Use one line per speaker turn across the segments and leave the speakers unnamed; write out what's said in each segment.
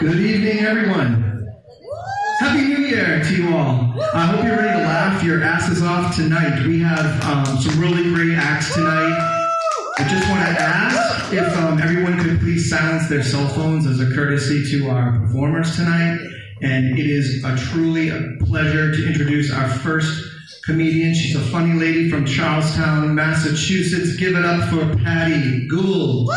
Good evening, everyone. Happy New Year to you all. I hope you're ready to laugh your asses off tonight. We have some really great acts tonight. I just want to ask if everyone could please silence their cell phones as a courtesy to our performers tonight. And it is truly a pleasure to introduce our first comedian. She's a funny lady from Charlestown, Massachusetts. Give it up for Patty Gould.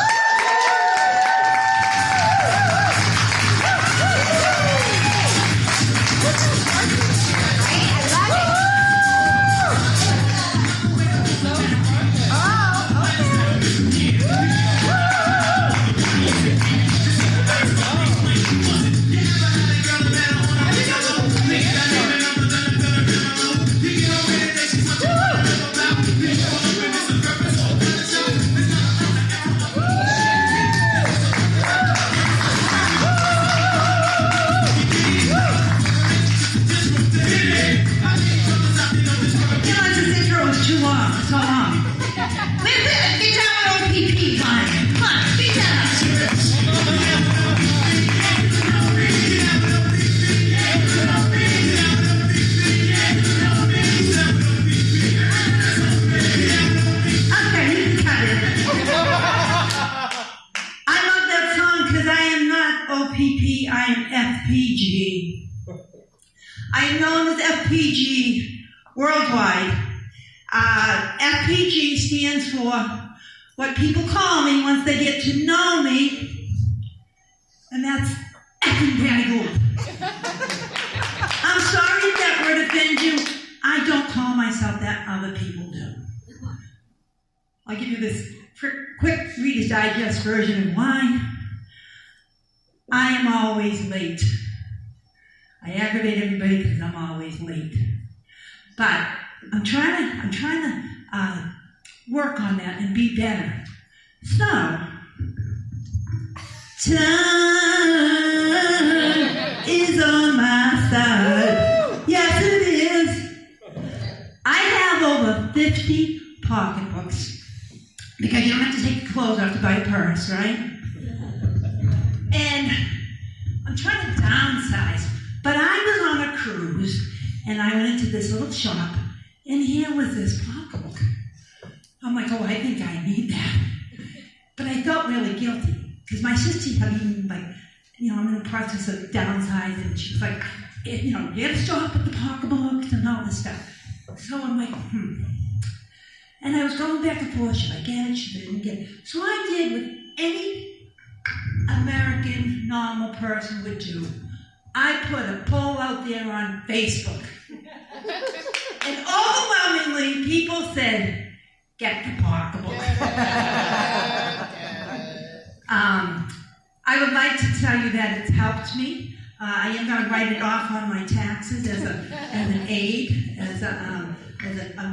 I am known as FPG worldwide. FPG stands for what people call me once they get to know me, and that's effing Patty Gould. I'm sorry if that word offends you. I don't call myself that, other people do. I'll give you this quick Reader's Digest version of why. I am always late. I aggravate everybody because I'm always late. But I'm trying to work on that and be better. So, time is on my side. Yes, it is. I have over 50 pocketbooks because you don't have to take your clothes off to buy a purse, right? And I'm trying to downsize. But I was on a cruise, and I went into this little shop, and here was this pocketbook. I'm like, oh, I think I need that. But I felt really guilty, because my sister had even, I'm in the process of downsizing, and she was like, you gotta stop at the pocketbooks and all this stuff. So I'm like, And I was going back and forth, should I get it, should I didn't get it? So I did what any American normal person would do. I put a poll out there on Facebook. And overwhelmingly, people said, get the pocketbook. I would like to tell you that it's helped me. I am going to write it off on my taxes as an aid, as a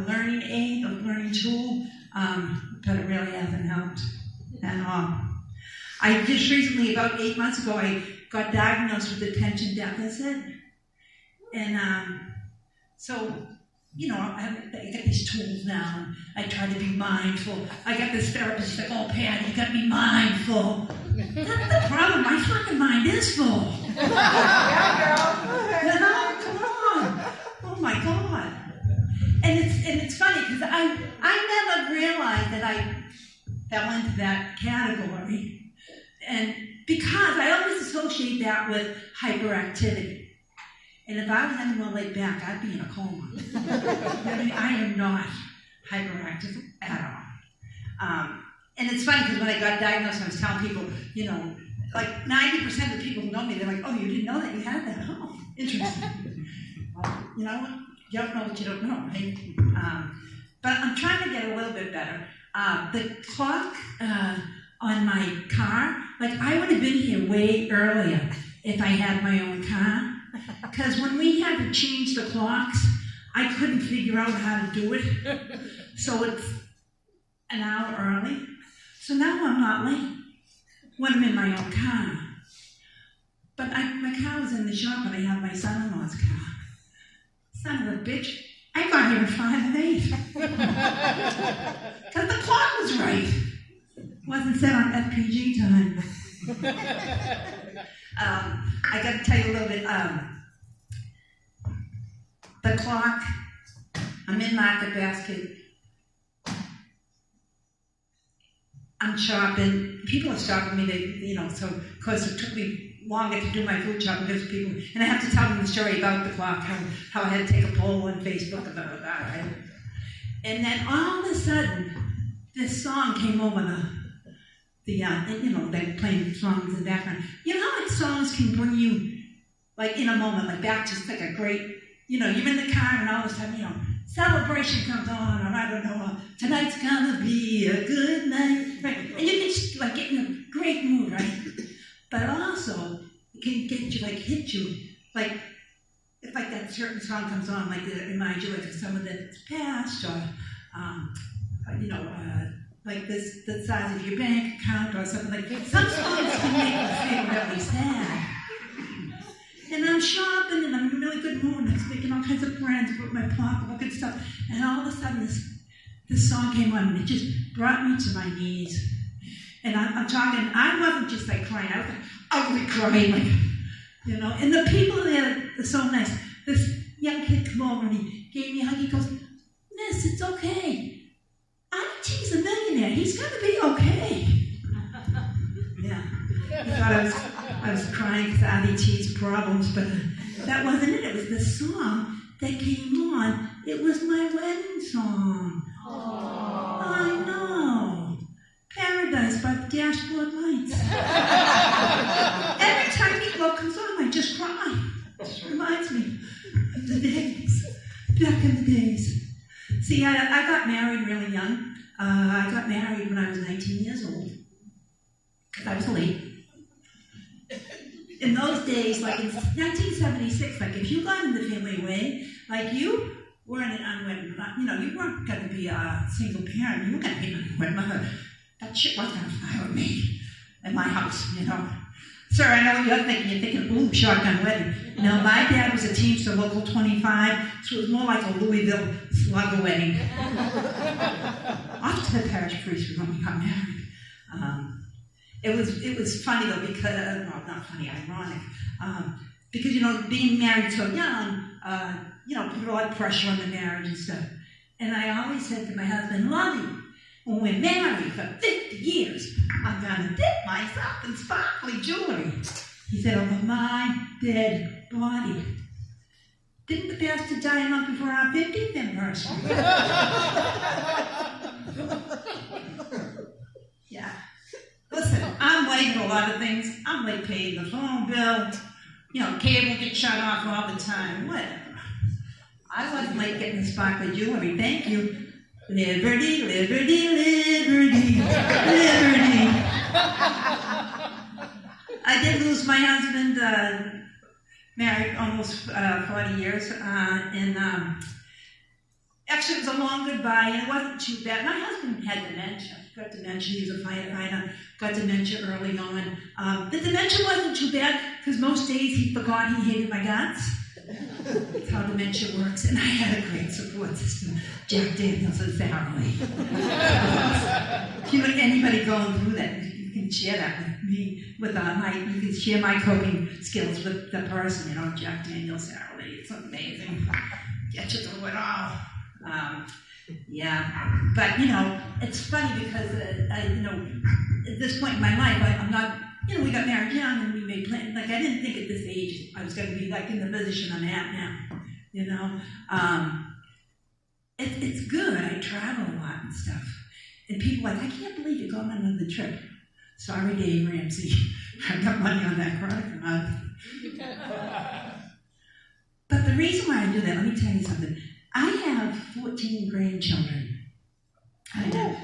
learning aid, a learning tool, but it really hasn't helped at all. I just recently, about 8 months ago, I got diagnosed with attention deficit. And I got these tools now, and I try to be mindful. I got this therapist like, oh, Patty, you got to be mindful. That's the problem. My fucking mind is full. Come on. Oh, my God. And it's funny, because I never realized that I fell into that category. And because I always associate that with hyperactivity. And if I was any more laid back, I'd be in a coma. I am not hyperactive at all. And it's funny because when I got diagnosed, I was telling people, 90% of the people who know me, they're like, oh, you didn't know that you had that? Oh, interesting. Well, you know what? You don't know what you don't know, right? But I'm trying to get a little bit better. The clock on my car, I would have been here way earlier if I had my own car. Because when we had to change the clocks, I couldn't figure out how to do it. So it's an hour early. So now I'm not late when I'm in my own car. But my car was in the shop and I had my son-in-law's car. Son of a bitch, I got here at 5 and 8. Because the clock was right. Wasn't set on FPG time. I got to tell you a little bit. The clock. I'm in Market Basket. I'm shopping. People are stopping me. So of course it took me longer to do my food shopping because people. And I have to tell them the story about the clock. How I had to take a poll on Facebook about that. Right? And then all of a sudden, this song came over they're playing songs in the background. You know how like songs can bring you, like in a moment, like back to like a great, you're in the car and all of a sudden, celebration comes on, or I don't know, tonight's gonna be a good night, right? And you can just like get in a great mood, right? But also, it can get you, like hit you, like, if like that certain song comes on, like it reminds you like of someone that's passed, or, like the size of your bank account or something like that. Some songs can make you feel really sad. And I'm shopping and I'm in a really good mood and I'm making all kinds of plans about my pocketbook and stuff. And all of a sudden this song came on and it just brought me to my knees. And I'm talking, I wasn't just like crying, I was like ugly crying, like, and the people there are so nice. This young kid came over and he gave me a hug. He goes, "Miss, it's okay. He's a millionaire. He's going to be okay." Yeah. He thought I was crying because of IDT's problems, but that wasn't it. It was the song that came on. It was my wedding song. Aww. I know. Paradise by the Dashboard Lights. Every time Meatloaf comes on, I just cry. It just reminds me of the days, back in the days. See, I got married really young. I got married when I was 19 years old, because I was late. In those days, like in 1976, like if you got in the family way, like you weren't an unwed, you weren't going to be a single parent, you were going to be an unwed mother. That shit wasn't going to fly with me in my house, Sir, I know what you're thinking, ooh, shotgun wedding. No, my dad was a Teamster Local 25, so it was more like a Louisville slugger wedding. Off to the parish priest when we got married. It was funny though because, not funny, ironic. Because, being married so young, put a lot of pressure on the marriage and stuff. And I always said to my husband, "Lovey, when we're married for 50 years, I'm going to dip myself in sparkly jewelry." He said, "Over my dead body." Didn't the bastard die a month before our 50th anniversary? Yeah. Listen, I'm late for a lot of things. I'm late paying the phone bill. Cable gets shut off all the time. Whatever. I wasn't late getting the sparkly jewelry. Thank you. Liberty, liberty, liberty, liberty. I did lose my husband, married almost 40 years, and actually it was a long goodbye, and it wasn't too bad. My husband had dementia. Got dementia. He was a firefighter. Got dementia early on. The dementia wasn't too bad because most days he forgot he hated my guts. That's how dementia works. And I had a great support system. Jack Daniels and family. If you know anybody going through that, you can share that with me. You can share my coping skills with the person. Jack Daniels, Sarah Lee. It's amazing. Get you through it all. Yeah, but it's funny because at this point in my life, I'm not. We got married young and we made plans. Like I didn't think at this age I was going to be like in the position I'm at now. It's good. I travel a lot and stuff, and people are like, "I can't believe you're going on another trip." Sorry, Dave Ramsey. I got money on that credit card. But the reason why I do that, let me tell you something. I have 14 grandchildren. I know.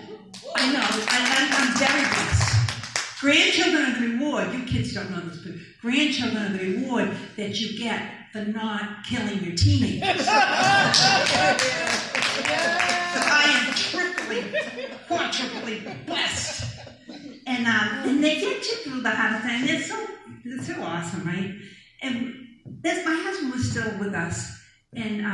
I'm very blessed. Grandchildren are the reward. You kids don't know this, but grandchildren are the reward that you get for not killing your teenagers. So I am triply, quadruply blessed. And they get you through the hard time. They're so awesome, right? And my husband was still with us, and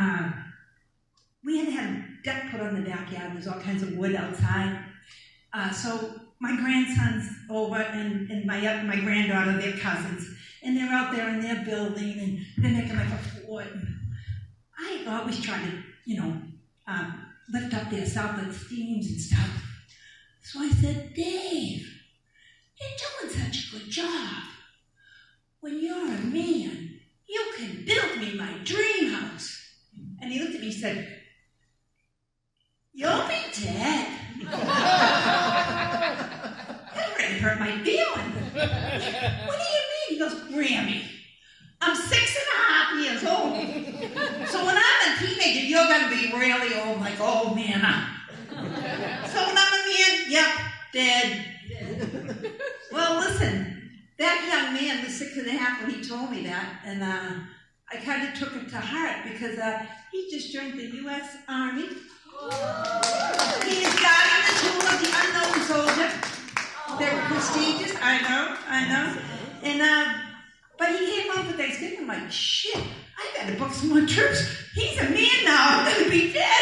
we had a deck put on the backyard. There's all kinds of wood outside. So my grandson's over and my granddaughter, they're cousins, and they're out there in their building and they're making like a fort. And I always try to, lift up their self-esteems and stuff. So I said, Dave, you're doing such a good job. When you're a man, you can build me my dream house. And he looked at me and said, you'll be dead. That really hurt my feelings. What do you mean? He goes, Grammy, I'm 6.5 years old. So when I'm a teenager, you're going to be really old, like old man. So when I'm a man, yep, dead. Well, listen, that young man was 6.5 when he told me that, and I kind of took it to heart because he just joined the U.S. Army. He is guarding the tomb of the unknown soldier. They're prestigious, I know. And but he came home for Thanksgiving. I'm like, shit, I gotta book some more trips. He's a man now. I'm gonna be dead.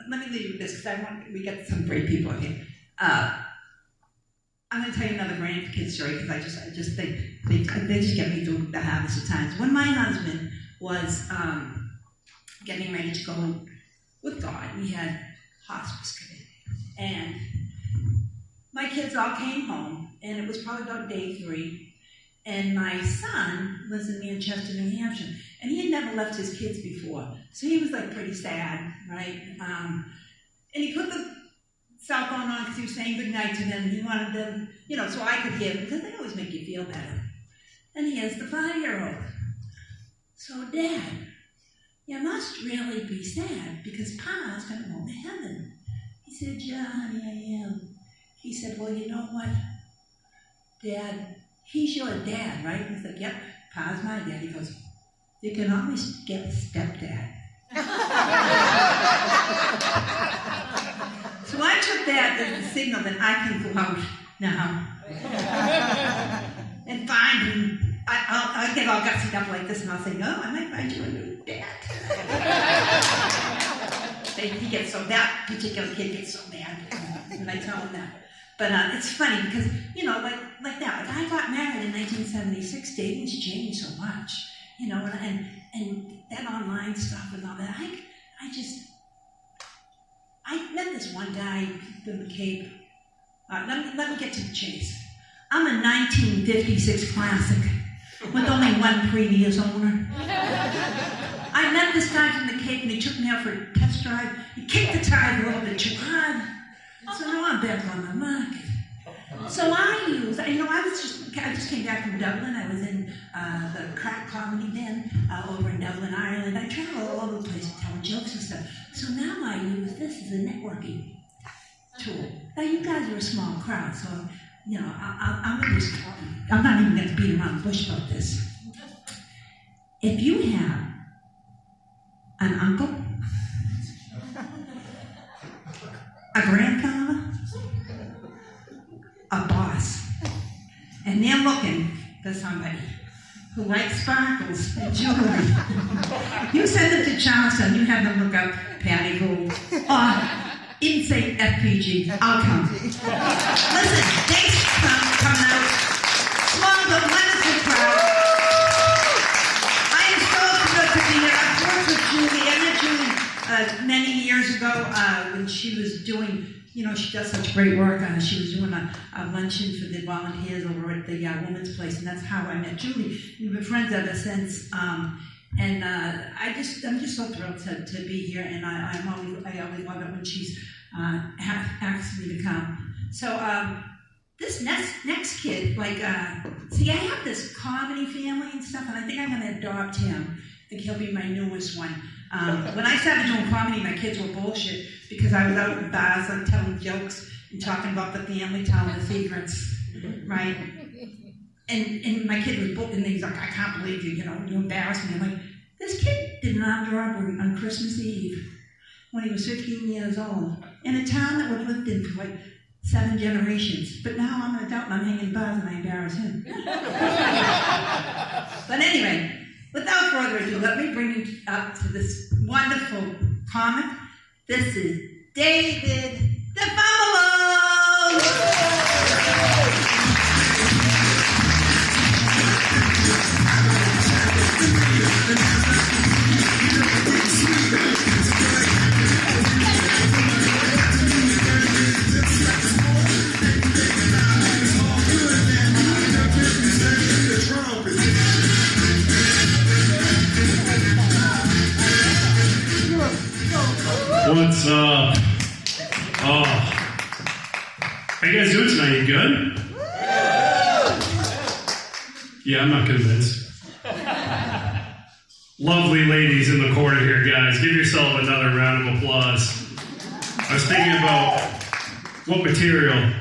Let me leave you with this because we get some great people here. I'm going to tell you another grandkid story because I just think they just get me through the hardest of times. When my husband was getting ready to go with God, we had hospice committee, and my kids all came home, and it was probably about day 3. And my son lives in Manchester, New Hampshire, and he had never left his kids before, so he was like pretty sad, right? And he put the cell phone on because he was saying goodnight to them. He wanted them, so I could hear them because they always make you feel better. And here's the 5-year-old. So, Dad, you must really be sad because Pa's going to go to heaven. He said, yeah, honey, I am. He said, well, you know what, Dad? He's your dad, right? I said, yep, Pa's my dad. He goes, you can always get a stepdad. So I took that as a signal that I can go out now and find him. I'll get all gutsied up like this and I'll say, no, I might find you a new dad. That particular kid gets so mad when I tell him that. But it's funny because, like that. Like I got married in 1976. Dating's changed so much, and that online stuff and all that. I met this one guy from the Cape. Let me get to the chase. I'm a 1956 classic with only one previous owner. I met this guy from the Cape and he took me out for a test drive. He kicked the tires a little bit too hard. So now I'm back on the market. So I just came back from Dublin. I was in the crack comedy den over in Dublin, Ireland. I travel all over the place telling jokes and stuff. So now I use this as a networking tool. Now you guys are a small crowd, so I'm not even going to beat around the bush about this. If you have an uncle, a grandfather, a boss, and they're looking for somebody who likes sparkles and jewelry, you send them to Charleston, you have them look up Patty Gould, or even say FPG, I'll come. Listen, thanks for coming out. Small but wonderful crowd. I am so thrilled to be here. I've worked with Julie. I met Julie many years ago when she was doing, she does such great work. She was doing a luncheon for the volunteers over at the Women's Place, and that's how I met Julie. We've been friends ever since. I'm just so thrilled to be here, and I always love it when she's asks me to come. So this next kid, I have this comedy family and stuff, and I think I'm going to adopt him. I think he'll be my newest one. When I started doing comedy, my kids were bullshit because I was out in bars, telling jokes and talking about the family, telling the secrets, right? And my kid was and he's like, I can't believe you, you embarrassed me. I'm like, this kid did an armed robbery on Christmas Eve when he was 15 years old in a town that we've lived in for 7 generations. But now I'm an adult and I'm hanging bars and I embarrass him. But anyway, without further ado, let me bring you up to this wonderful comic. This is David the Buffalo.
What's up? Oh. How you guys doing tonight? You good? Yeah, I'm not convinced. Lovely ladies in the corner here, guys. Give yourself another round of applause. I was thinking about what material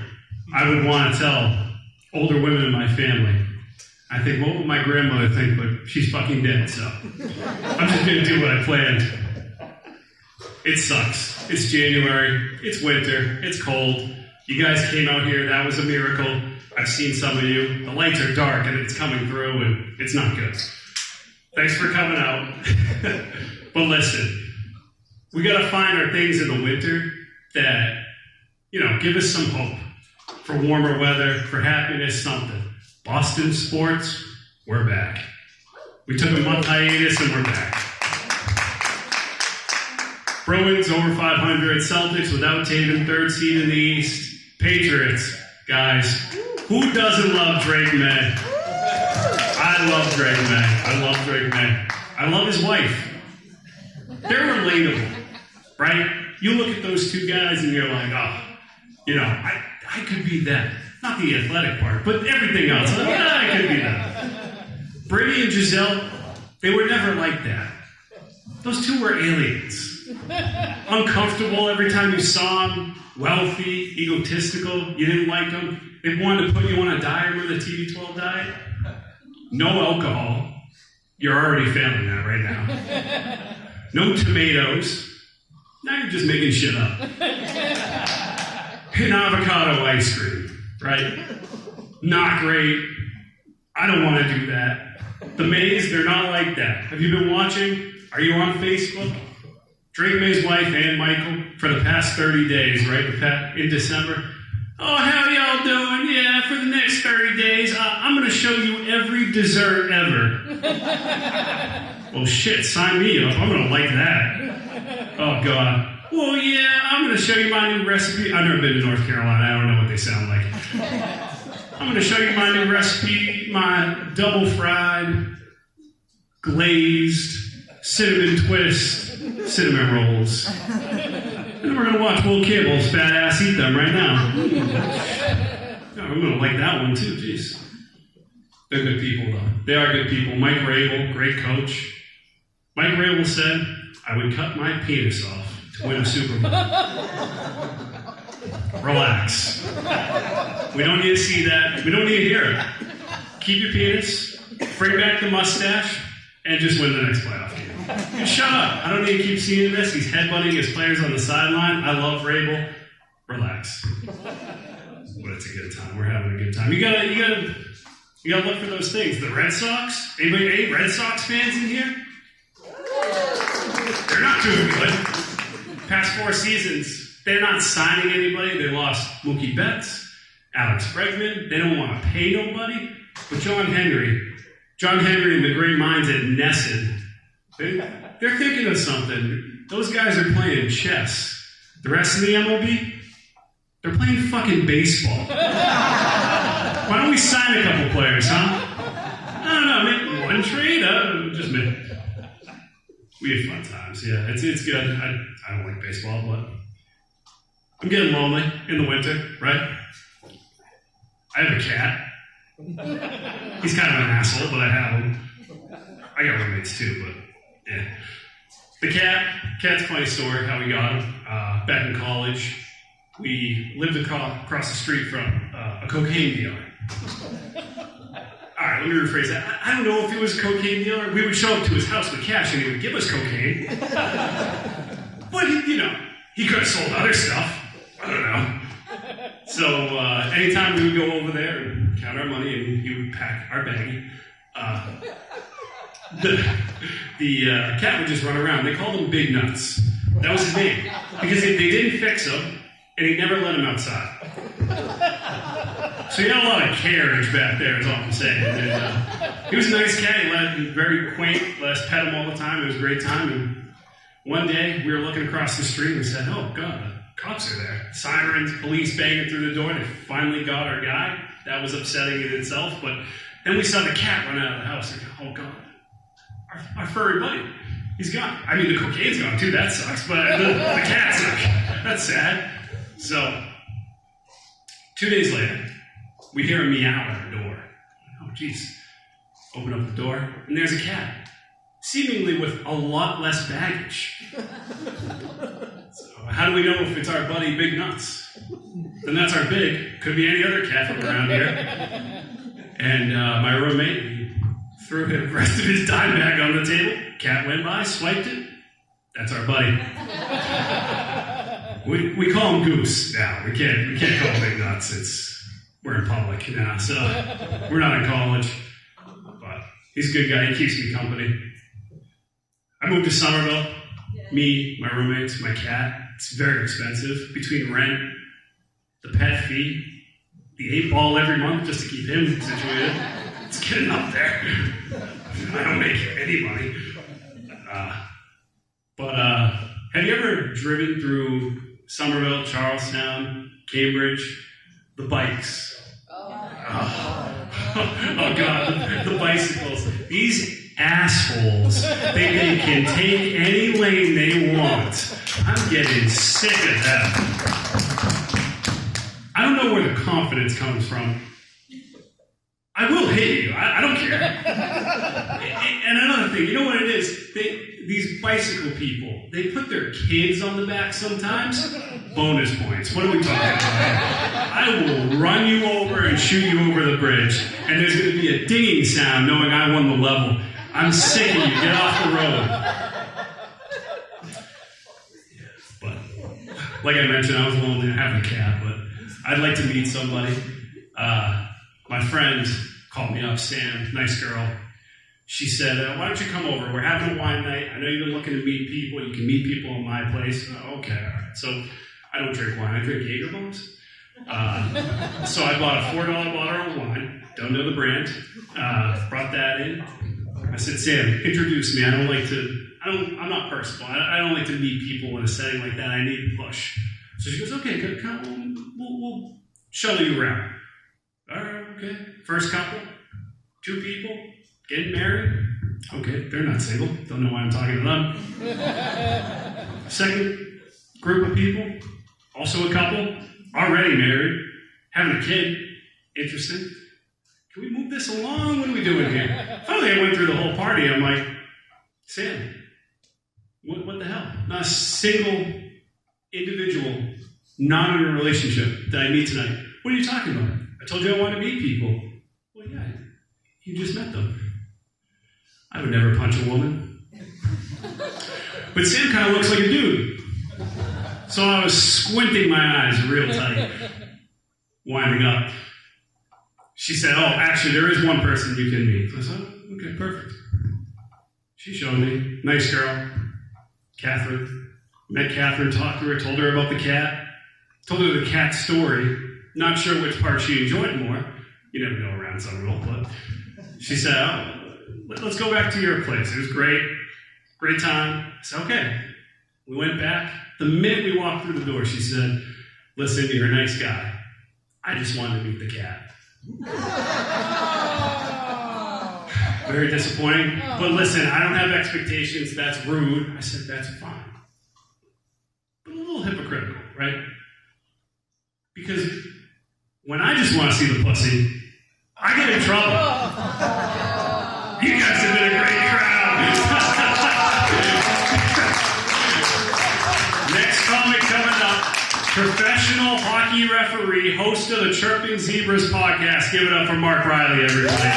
I would want to tell older women in my family. I think, what would my grandmother think? But she's fucking dead, so I'm just going to do what I planned. It sucks. It's January. It's winter. It's cold. You guys came out here. That was a miracle. I've seen some of you. The lights are dark and it's coming through and it's not good. Thanks for coming out. But listen, we got to find our things in the winter that, give us some hope for warmer weather, for happiness, something. Boston sports, we're back. We took a month hiatus and we're back. Bruins over 500, Celtics without Tatum, third seed in the East. Patriots, guys, who doesn't love Drake May? I love Drake May. I love Drake May. I love his wife. They're relatable, right? You look at those two guys and you're like, I could be that. Not the athletic part, but everything else. Like, I could be that. Brady and Giselle, they were never like that. Those two were aliens. Uncomfortable every time you saw them, wealthy, egotistical, you didn't like them. They wanted to put you on a diet with a TB12 diet. No alcohol. You're already failing that right now. No tomatoes. Now you're just making shit up. And avocado ice cream, right? Not great. I don't want to do that. The Mays, they're not like that. Have you been watching? Are you on Facebook? Drake May's wife, Ann Michael, for the past 30 days, right? In December. Oh, how y'all doing? Yeah, for the next 30 days, I'm going to show you every dessert ever. Well, shit, sign me up. I'm going to like that. Oh, God. Well, yeah, I'm going to show you my new recipe. I've never been to North Carolina. I don't know what they sound like. I'm going to show you my new recipe, my double fried, glazed, cinnamon twist, cinnamon rolls. And then we're going to watch Will Campbell's fat ass eat them right now. I'm going to like that one too, jeez. They're good people, though. They are good people. Mike Rabel, great coach. Mike Rabel said, I would cut my penis off to win a Super Bowl. Relax. We don't need to see that. We don't need to hear it. Keep your penis, bring back the mustache, and just win the next playoff game. Just shut up. I don't need to keep seeing this. He's headbutting his players on the sideline. I love Rabel. Relax. But it's a good time. We're having a good time. You gotta look for those things. The Red Sox? Any Red Sox fans in here? They're not doing good. Past 4 seasons, they're not signing anybody. They lost Mookie Betts, Alex Bregman. They don't want to pay nobody. But John Henry and the great minds at Nesson, they're thinking of something. Those guys are playing chess. The rest of the MLB, they're playing fucking baseball. Why don't we sign a couple players, huh? I don't know, maybe one trade? Just maybe. We had fun times, yeah. It's good. I don't like baseball, but I'm getting lonely in the winter, right? I have a cat. He's kind of an asshole, but I have him. I got roommates too, but yeah. The cat's a funny story, how we got him. Back in college, we lived across the street from a cocaine dealer. All right, let me rephrase that. I don't know if it was a cocaine dealer. We would show up to his house with cash and he would give us cocaine. But, he could have sold other stuff. I don't know. So anytime we would go over there and count our money and he would pack our baggie, the cat would just run around. They called him Big Nuts. That was his name. Because they didn't fix him, and he never let him outside. So he had a lot of carriage back there, is all I'm saying. And, he was a nice cat. He was very quaint. Let us pet him all the time. It was a great time. And one day, we were looking across the street, and we said, oh, God, the cops are there. Sirens, police banging through the door. They finally got our guy. That was upsetting in itself. But then we saw the cat run out of the house. And, oh, God, our furry buddy. He's gone. I mean, the cocaine's gone, too. That sucks. But the cat's not. That's sad. So, 2 days later, we hear a meow at our door. Oh, geez. Open up the door, and there's a cat, seemingly with a lot less baggage. So, how do we know if it's our buddy Big Nuts? Then that's our Big. Could be any other cat from around here. And my roommate threw the rest of his dime bag on the table. Cat went by, swiped it. That's our buddy. We call him Goose now. We can't call him Big Nuts. We're in public now, so we're not in college. But he's a good guy. He keeps me company. I moved to Somerville. Me, my roommates, my cat. It's very expensive. Between rent, the pet fee, the 8-ball every month just to keep him situated. It's getting up there. I don't make any money. But have you ever driven through Somerville, Charlestown, Cambridge? The bikes. Oh God, the bicycles. These assholes think they can take any lane they want. I'm getting sick of them. I don't know where the confidence comes from. I will hit you. I don't care. And another thing, you know what it is? These bicycle people, they put their kids on the back sometimes. Bonus points. What are we talking about? I will run you over and shoot you over the bridge, and there's going to be a dinging sound knowing I won the level. I'm sick of you. Get off the road. But, like I mentioned, I was alone, didn't have a cat, but I'd like to meet somebody. My friend called me up, Sam, nice girl. She said, why don't you come over? We're having a wine night. I know you've been looking to meet people. You can meet people in my place. Oh, okay, all right. So I don't drink wine. I drink Jaeger bombs. So I bought a $4 bottle of wine. Don't know the brand. Brought that in. I said, Sam, introduce me. I'm not personal. I don't like to meet people in a setting like that. I need a push. So she goes, okay, good. Come, we'll shuttle you around. All right, okay. First couple, 2 people, getting married. Okay, they're not single. Don't know why I'm talking to them. Second group of people, also a couple, already married, having a kid. Interesting. Can we move this along? What are we doing here? Finally, I went through the whole party. I'm like, Sam, what the hell? Not a single individual, not in a relationship that I meet tonight. What are you talking about? I told you I want to meet people. Well, yeah, you just met them. I would never punch a woman. But Sam kind of looks like a dude. So I was squinting my eyes real tight, winding up. She said, oh, actually, there is one person you can meet. So I said, oh, okay, perfect. She showed me. Nice girl. Catherine. Met Catherine, talked to her, told her about the cat. Told her the cat story. Not sure which part she enjoyed more. You never know around Somerville, but she said, oh, let's go back to your place. It was great. Great time. I said, okay. We went back. The minute we walked through the door, she said, listen, you're a nice guy. I just wanted to meet the cat. Very disappointing. But listen, I don't have expectations. That's rude. I said, that's fine. But a little hypocritical, right? Because when I just want to see the pussy, I get in trouble. You guys have been a great crowd. Next comic coming up, professional hockey referee, host of the Chirping Zebras podcast. Give it up for Mark Riley, everybody.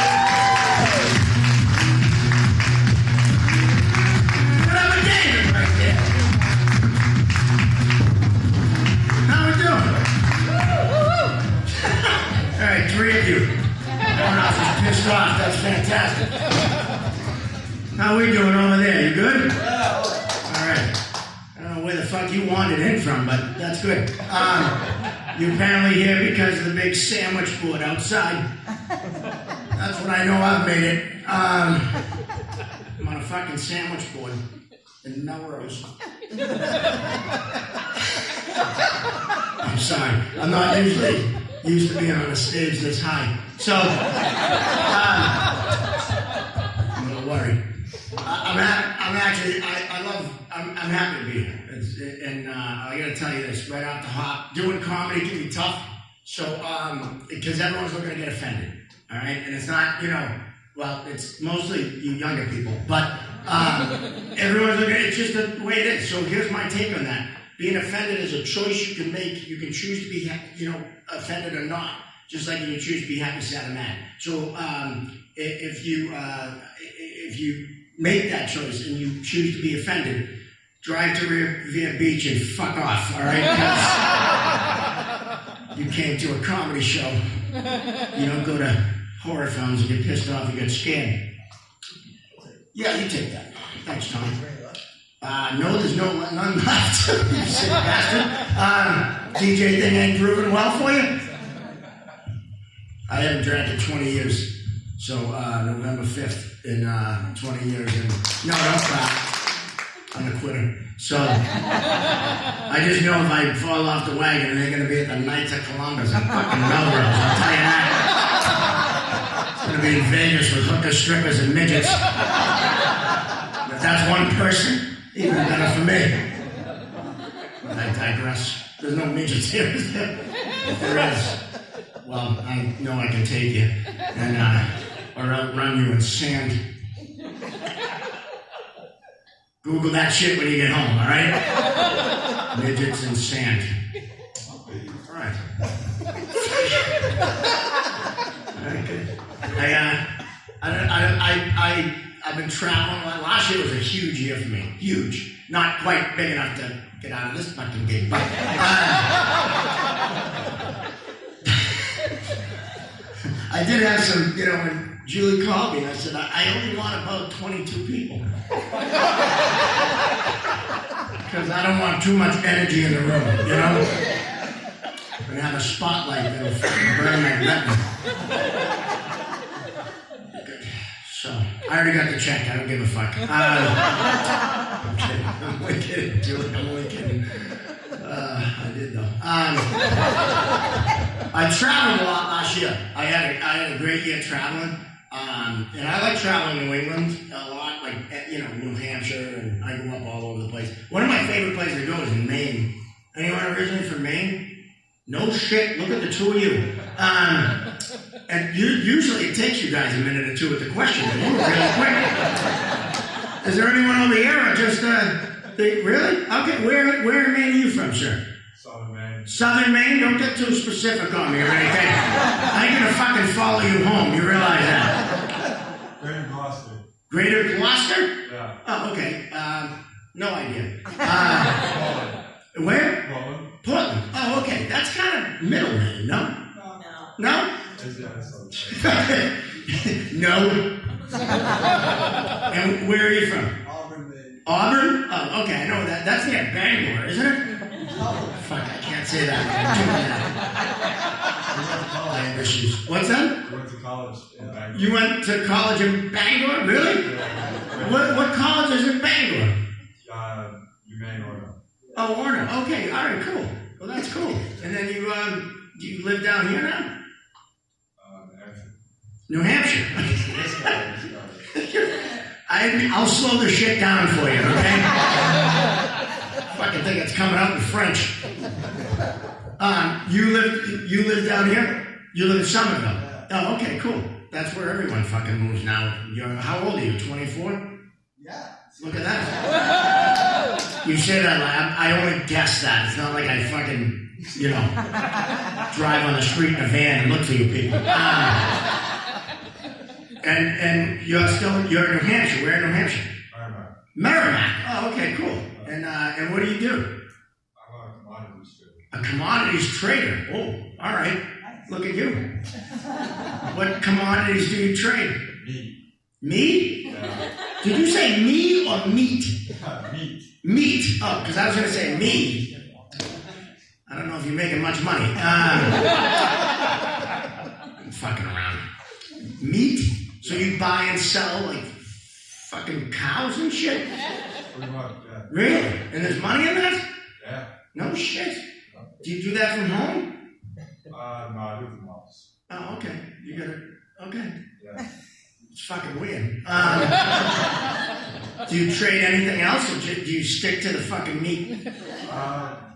All right, 3 of you. Everyone else is pissed off. That's fantastic. How we doing over there? You good? Yeah. All right. I don't know where the fuck you wandered in from, but that's good. You apparently here because of the big sandwich board outside. That's what I know. I've made it. I'm on a fucking sandwich board in Melrose. I'm sorry. I'm not usually used to being on a stage this high. So, I'm a little worried. I'm happy to be here. And I gotta tell you this, right off the hop, doing comedy can be tough. So, because everyone's looking to get offended. All right? And it's not, well, it's mostly you younger people, but everyone's looking, it's just the way it is. So here's my take on that. Being offended is a choice you can make. You can choose to be, offended or not, just like you can choose to be happy, sad, or mad. So if you make that choice and you choose to be offended, drive to Revere Beach and fuck off, all right? Because you came to a comedy show. You don't go to horror films and get pissed off and get scared. Yeah, you take that. Thanks, Tom. No, there's none left. You sick bastard. DJ thing ain't proving well for you? I haven't drank in 20 years. So, November 5th in 20 years. And no, don't clap. I'm a quitter. So, I just know if I fall off the wagon, they're going to be at the Knights of Columbus in fucking Melrose. I'll tell you that. It's going to be in Vegas with hookers, strippers, and midgets. If that's one person, even better for me. But I digress. There's no midgets here, is there? If there is, well, I know I can take you. And, or outrun you in sand. Google that shit when you get home, all right? Midgets and sand. All right. I've been traveling. Last year was a huge year for me. Huge. Not quite big enough to get out of this fucking gig, but I did have some, when Julie called me and I said, I only want about 22 people. Because I don't want too much energy in the room, I'm going to have a spotlight that'll fucking burn my retina. So, I already got the check. I don't give a fuck. I'm kidding. I'm only kidding, Julie. I'm only kidding. I did though. I traveled a lot last year. I had a great year traveling. And I like traveling New England a lot, like, New Hampshire, and I grew up all over the place. One of my favorite places to go is in Maine. Anyone originally from Maine? No shit, look at the two of you. And usually it takes you guys a minute or two with the question, but you were really quick. Is there anyone over here or just, really? Okay, where in Maine are you from, sir?
Southern Maine.
Southern Maine? Don't get too specific on me or anything. I ain't gonna fucking follow you home, you realize that?
Greater Gloucester.
Greater Gloucester?
Yeah.
Oh, okay. No idea.
Portland.
Where?
Portland.
Portland. Oh, okay. That's kind of middle Maine, no? No? No? And where are you from?
Auburn, Maine.
Auburn? Oh, okay. I know that. That's near Bangor, isn't it? Fuck, I can't say that. I have issues. What's that?
I went to college in Bangor.
You went to college in Bangor? Really?
Yeah.
What college is in Bangor?
UMaine Orno.
Oh, Orno. Okay. All right. Cool. Well, that's cool. And then you live down here now? New Hampshire. I'll slow the shit down for you, okay? Fucking think it's coming out in French. You live down here? You live in Somerville? Oh, okay, cool. That's where everyone fucking moves now. How old are you, 24?
Yeah.
Look at that. You say that, I only guess that. It's not like I fucking, drive on the street in a van and look for you people. And you're in New Hampshire. Where in New Hampshire? Merrimack. Oh, okay, cool. And what do you do?
I'm a commodities trader.
A commodities trader. Oh, all right. Look at you. What commodities do you trade?
Meat.
Me?
Yeah.
Did you say me or meat?
Meat.
Meat. Oh, because I was going to say me. I don't know if you're making much money. I'm fucking around. Meat? So you buy and sell like fucking cows and shit?
Pretty much, yeah.
Really? And there's money in that?
Yeah.
No shit. Do you do that from home?
No, I do from house.
Oh, okay. You got it. Okay.
Yeah.
It's fucking weird. Do you trade anything else, or do you stick to the fucking meat?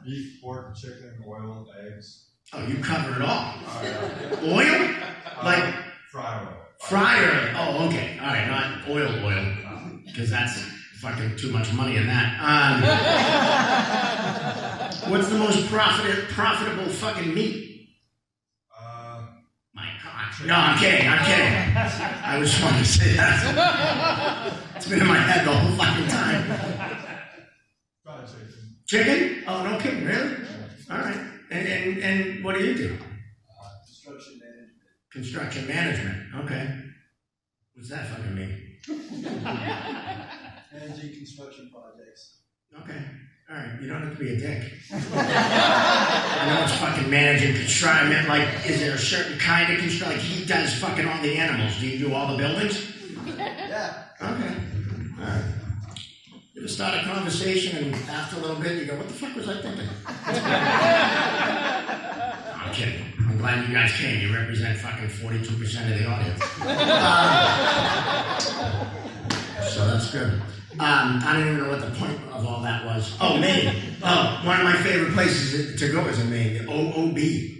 Beef, pork, chicken, oil, eggs.
Oh, you cover it all.
Yeah.
Oil? Like
Fry oil.
fryer. Oh, okay. All right, not oil, because that's fucking too much money in that. What's the most profitable fucking meat? My God. No, I'm kidding. I was trying to say that. It's been in my head the whole fucking time.
Fried chicken.
Chicken? Oh, no kidding. Really? All right. And what do you do?
Construction management.
Construction management. Okay. What's that fucking mean?
Managing construction projects.
Okay. All right. You don't have to be a dick. I know it's fucking managing construction. I meant, like, is there a certain kind of construction? Like, he does fucking all the animals. Do you do all the buildings?
Yeah.
Okay. All right. You ever start a conversation and after a little bit you go, what the fuck was I thinking? I'm kidding. I'm glad you guys came. You represent fucking 42% of the audience. So that's good. I don't even know what the point of all that was. Oh, Maine. Oh, one of my favorite places to go is in Maine. The OOB.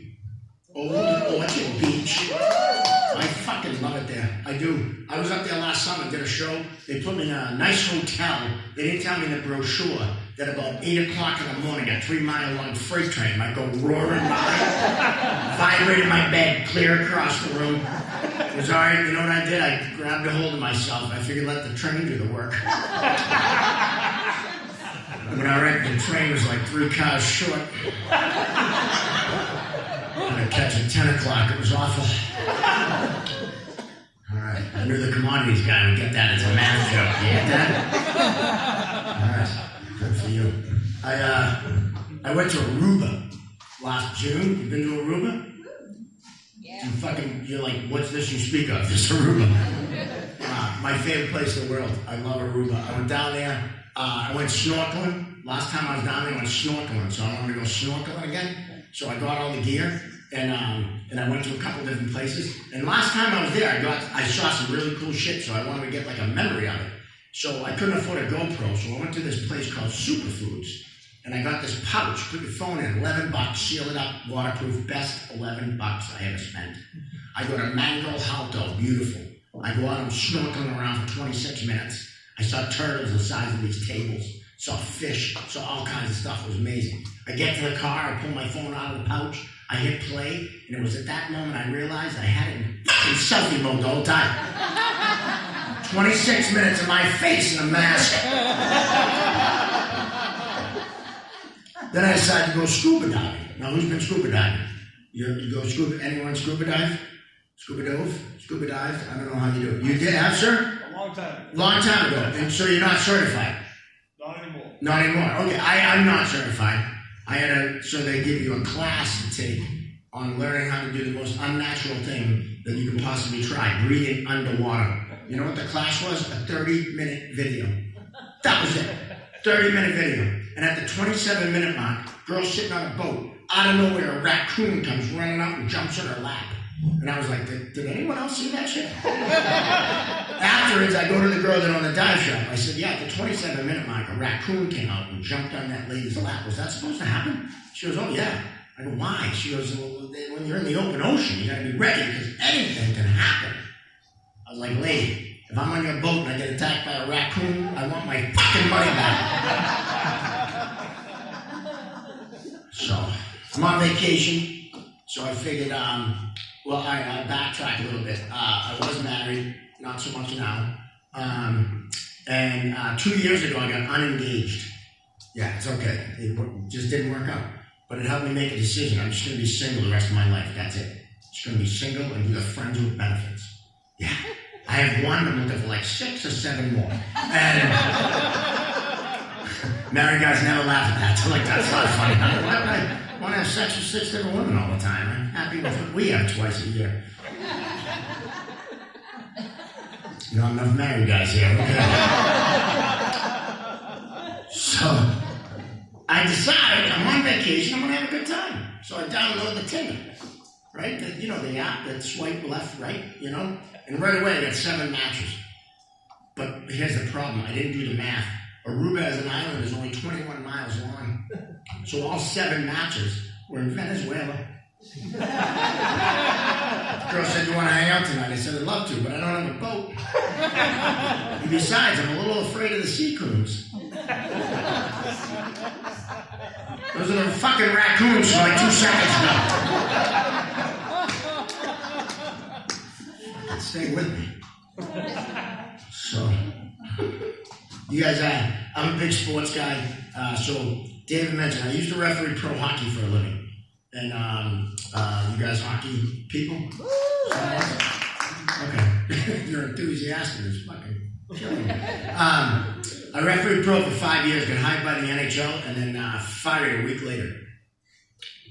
Old Orchard Beach. I fucking love it there. I do. I was up there last summer, did a show. They put me in a nice hotel. They didn't tell me in the brochure that about 8 o'clock in the morning, a 3-mile-long freight train might go roaring by, vibrated my bed clear across the room. It was all right. You know what I did? I grabbed a hold of myself. I figured let the train do the work. When I read the train was like 3 cars short. I catch at 10 o'clock. It was awful. All right. I knew the commodities guy would get that as a math joke. You get that? All right. Good for you. I went to Aruba last June. You been to Aruba?
Yeah.
You're like, what's this you speak of? This Aruba. My favorite place in the world. I love Aruba. I went down there. I went snorkeling. Last time I was down there, I went snorkeling. So I wanted to go snorkeling again. So I got all the gear. And I went to a couple different places. And last time I was there, I saw some really cool shit, so I wanted to get like a memory of it. So I couldn't afford a GoPro, so I went to this place called Superfoods. And I got this pouch, put your phone in, $11, seal it up, waterproof, best $11 I ever spent. I go to Mango Halto, beautiful. I go out and snorkeling around for 26 minutes. I saw turtles the size of these tables, saw fish, saw all kinds of stuff. It was amazing. I get to the car, I pull my phone out of the pouch, I hit play, and it was at that moment I realized I had it in fucking selfie mode the whole time. 26 minutes of my face in a mask. Then I decided to go scuba diving. Now, who's been scuba diving? You go scuba, anyone scuba dive? Scuba dove? Scuba dive? I don't know how you do it. You did have, sir?
A long time ago.
Long time ago. And so you're not certified?
Not anymore.
Not anymore. Okay, I'm not certified. So they give you a class to take on learning how to do the most unnatural thing that you can possibly try, breathing underwater. You know what the class was? A 30-minute video. That was it. 30-minute video. And at the 27-minute mark, girl sitting on a boat, out of nowhere, a raccoon comes running up and jumps on her lap. And I was like, did anyone else see that shit? Afterwards, I go to the girl that owned the dive shop. I said, yeah, at the 27-minute mark, a raccoon came out and jumped on that lady's lap. Was that supposed to happen? She goes, oh, yeah. I go, why? She goes, well, when you're in the open ocean, you gotta be ready because anything can happen. I was like, lady, if I'm on your boat and I get attacked by a raccoon, I want my fucking money back. So, I'm on vacation. So I figured, I backtrack a little bit. I was married, not so much now. And 2 years ago, I got unengaged. Yeah, it's okay. It just didn't work out. But it helped me make a decision. I'm just going to be single the rest of my life. That's it. Just going to be single and do the friends with benefits. Yeah. I have one, I'm looking for like 6 or 7 more. And married guys never laugh at that. They're like, that's not funny. Why would I want to have sex with 6 different women all the time? I'm happy with what we have twice a year. Not enough married guys here, okay? So, I decided I'm on vacation, I'm gonna have a good time. So I download the Tinder, right? The app that swipe left, right, And right away I got 7 matches. But here's the problem, I didn't do the math. Aruba as an island is only 21 miles long. So all 7 matches were in Venezuela. The girl said, "You want to hang out tonight?" I said, "I'd love to, but I don't have a boat. And besides, I'm a little afraid of the sea coons. Those are the fucking raccoons from like 2 seconds ago." Stay with me. So, you guys, I'm a big sports guy. So, David mentioned, I used to referee pro hockey for a living. And you guys hockey people? Okay. You're enthusiastic. It's fucking killing me. I refereed pro for 5 years, got hired by the NHL, and then fired a week later.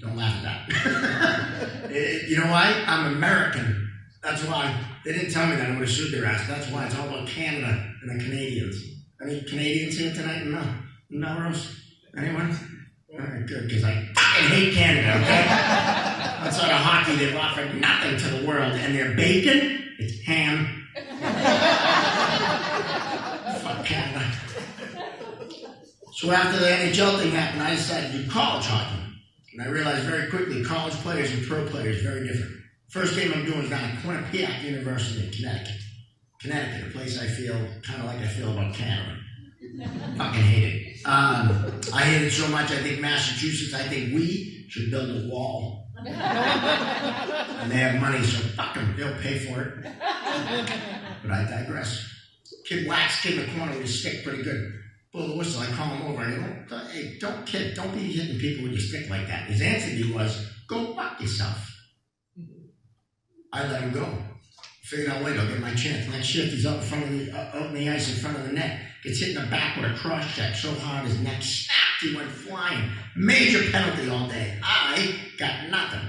Don't laugh at that. You know why? I'm American. That's why. They didn't tell me that. I would have sued their ass. That's why. It's all about Canada and the Canadians. Any Canadians here tonight? No. Melrose? Anyone? All right, good, because I fucking hate Canada, okay? Outside of hockey, they've offered nothing to the world, and their bacon, it's ham. Fuck Canada. So after the NHL thing happened, I decided to do college hockey. And I realized very quickly, college players and pro players are very different. First game I'm doing is down at Quinnipiac University in Connecticut. Connecticut, a place I feel kind of like I feel about Canada. Fucking hate it. I hate it so much, I think Massachusetts, I think we should build a wall. And they have money, so fuck them, they'll pay for it. But I digress. Kid whacks kid in the corner with his stick pretty good. Blow the whistle, I call him over, I go, "Hey, don't be hitting people with your stick like that." His answer to me was, "Go fuck yourself." I let him go. Figured out later, I'll get my chance. Next shift, he's out in the ice in front of the net. Gets hit in the back with a cross check so hard his neck snapped, he went flying. Major penalty all day. I got nothing.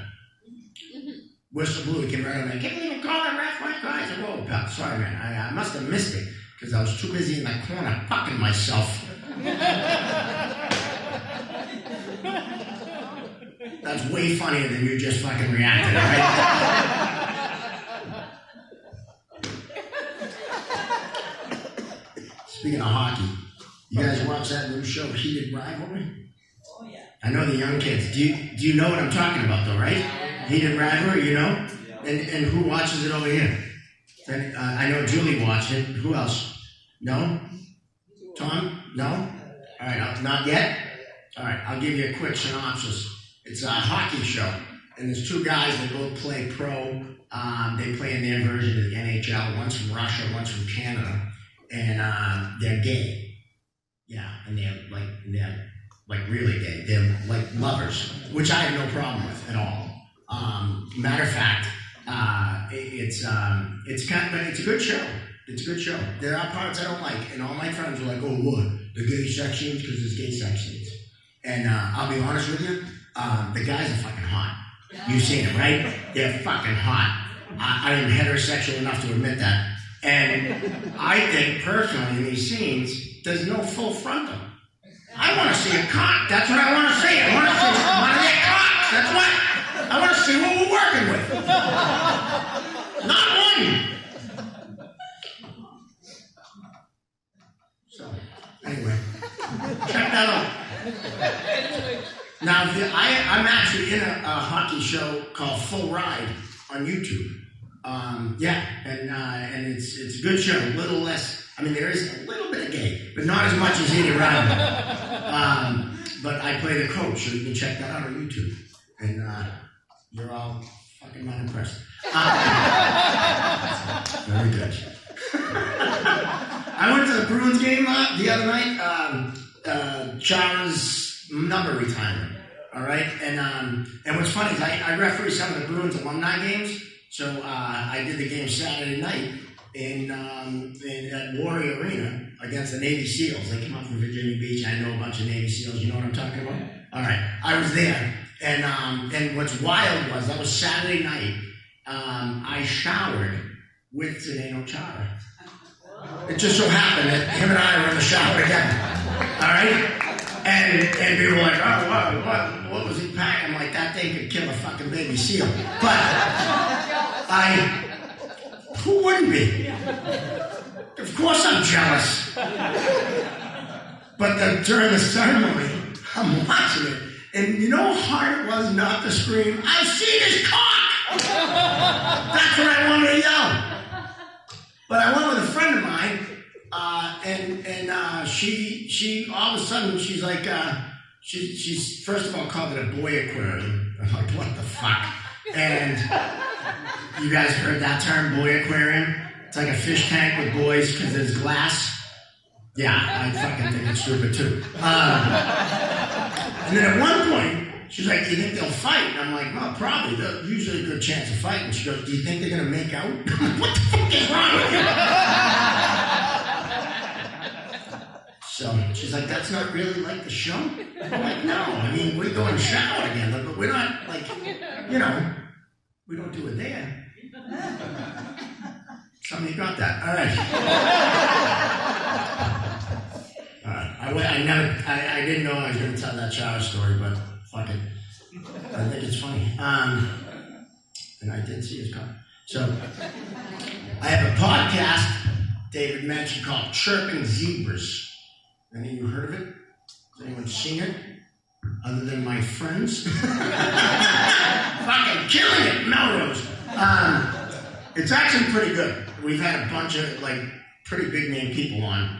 Whistle blew, he came right on me. "Can't even call that ref, my guy." I said, "Whoa, pal, sorry, man. I must have missed it because I was too busy in that corner fucking myself." That's way funnier than you just fucking reacted, all right? Speaking of hockey, you guys watch that new show, Heated Rivalry?
Oh, yeah.
I know the young kids. Do you know what I'm talking about, though, right? Heated Rivalry, you know? And who watches it over here? I know Julie watched it. Who else? No? Tom? No? All right, not yet? All right, I'll give you a quick synopsis. It's a hockey show, and there's 2 guys that both play pro. They play in their version of the NHL. One's from Russia, one's from Canada. And they're gay. Yeah, and they're really gay. They're like lovers, which I have no problem with at all. Matter of fact, it's a good show. It's a good show. There are parts I don't like, and all my friends are like, "Oh, what? The gay sex scenes?" Because there's gay sex scenes. And I'll be honest with you, the guys are fucking hot. You've seen them, right? They're fucking hot. I am heterosexual enough to admit that. And I think, personally, in these scenes, there's no full frontal. I want to see a cock. That's what I want to see. I want to see one of their cocks. That's what. I want to see what we're working with. Not one. So, anyway, check that out. Now, I'm actually in a hockey show called Full Ride on YouTube. And it's a good show. A little less. I mean, there is a little bit of gay, but not as much as Heated Rivalry. But I play the coach, so you can check that out on YouTube. And you're all fucking not impressed. Very good. I went to the Bruins game the other night. Chara's number retirement. All right, and what's funny is I referee some of the Bruins alumni games. So I did the game Saturday night, at Warrior Arena against the Navy SEALs. They came up from Virginia Beach. I know a bunch of Navy SEAls. You know what I'm talking about? All right. I was there. And what's wild was that was Saturday night. I showered with Zdeno Chara. It just so happened that him and I were in the shower together. All right? And people were like, oh, what was he packing? I'm like, that thing could kill a fucking baby seal. But who wouldn't be? Of course I'm jealous. But during the ceremony, I'm watching it. And you know how hard it was not to scream, I've seen his cock! That's what I wanted to yell. But I went with a friend of mine, and she all of a sudden, she's like, she's first of all called it a boy aquarium. I'm like, what the fuck? And you guys heard that term, boy aquarium? It's like a fish tank with boys because there's glass. Yeah, I fucking think it's stupid too. And then at one point, she's like, do you think they'll fight? And I'm like, well, probably. There's usually a good chance of fighting. She goes, do you think they're going to make out? I'm like, what the fuck is wrong with you? So she's like, that's not really like the show? I'm like, no. I mean, we go and shower together, but we're not like, we don't do it there. Some of you got that. All right. I didn't know I was going to tell that shower story, but fuck it. I think it's funny. And I did see his comment. So, I have a podcast David mentioned called Chirping Zebras. Any of you heard of it? Has anyone seen it? Other than my friends? Fucking killing it, Melrose. It's actually pretty good. We've had a bunch of pretty big name people on.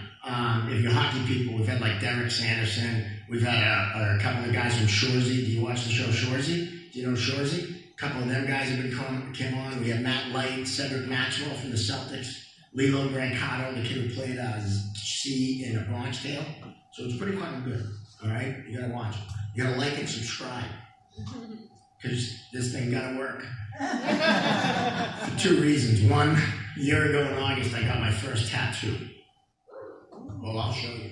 If you're hockey people, we've had Derek Sanderson. We've had a couple of guys from Shoresy. Do you watch the show Shoresy? Do you know Shoresy? A couple of them guys have came on. We had Matt Light, Cedric Maxwell from the Celtics, Lilo Brancato, the kid who played C in A Bronx Tale. So it's pretty fucking good. All right, you gotta watch it. You gotta like and subscribe because this thing gotta work. For two reasons. One, a year ago in August, I got my first tattoo. Well, I'll show you.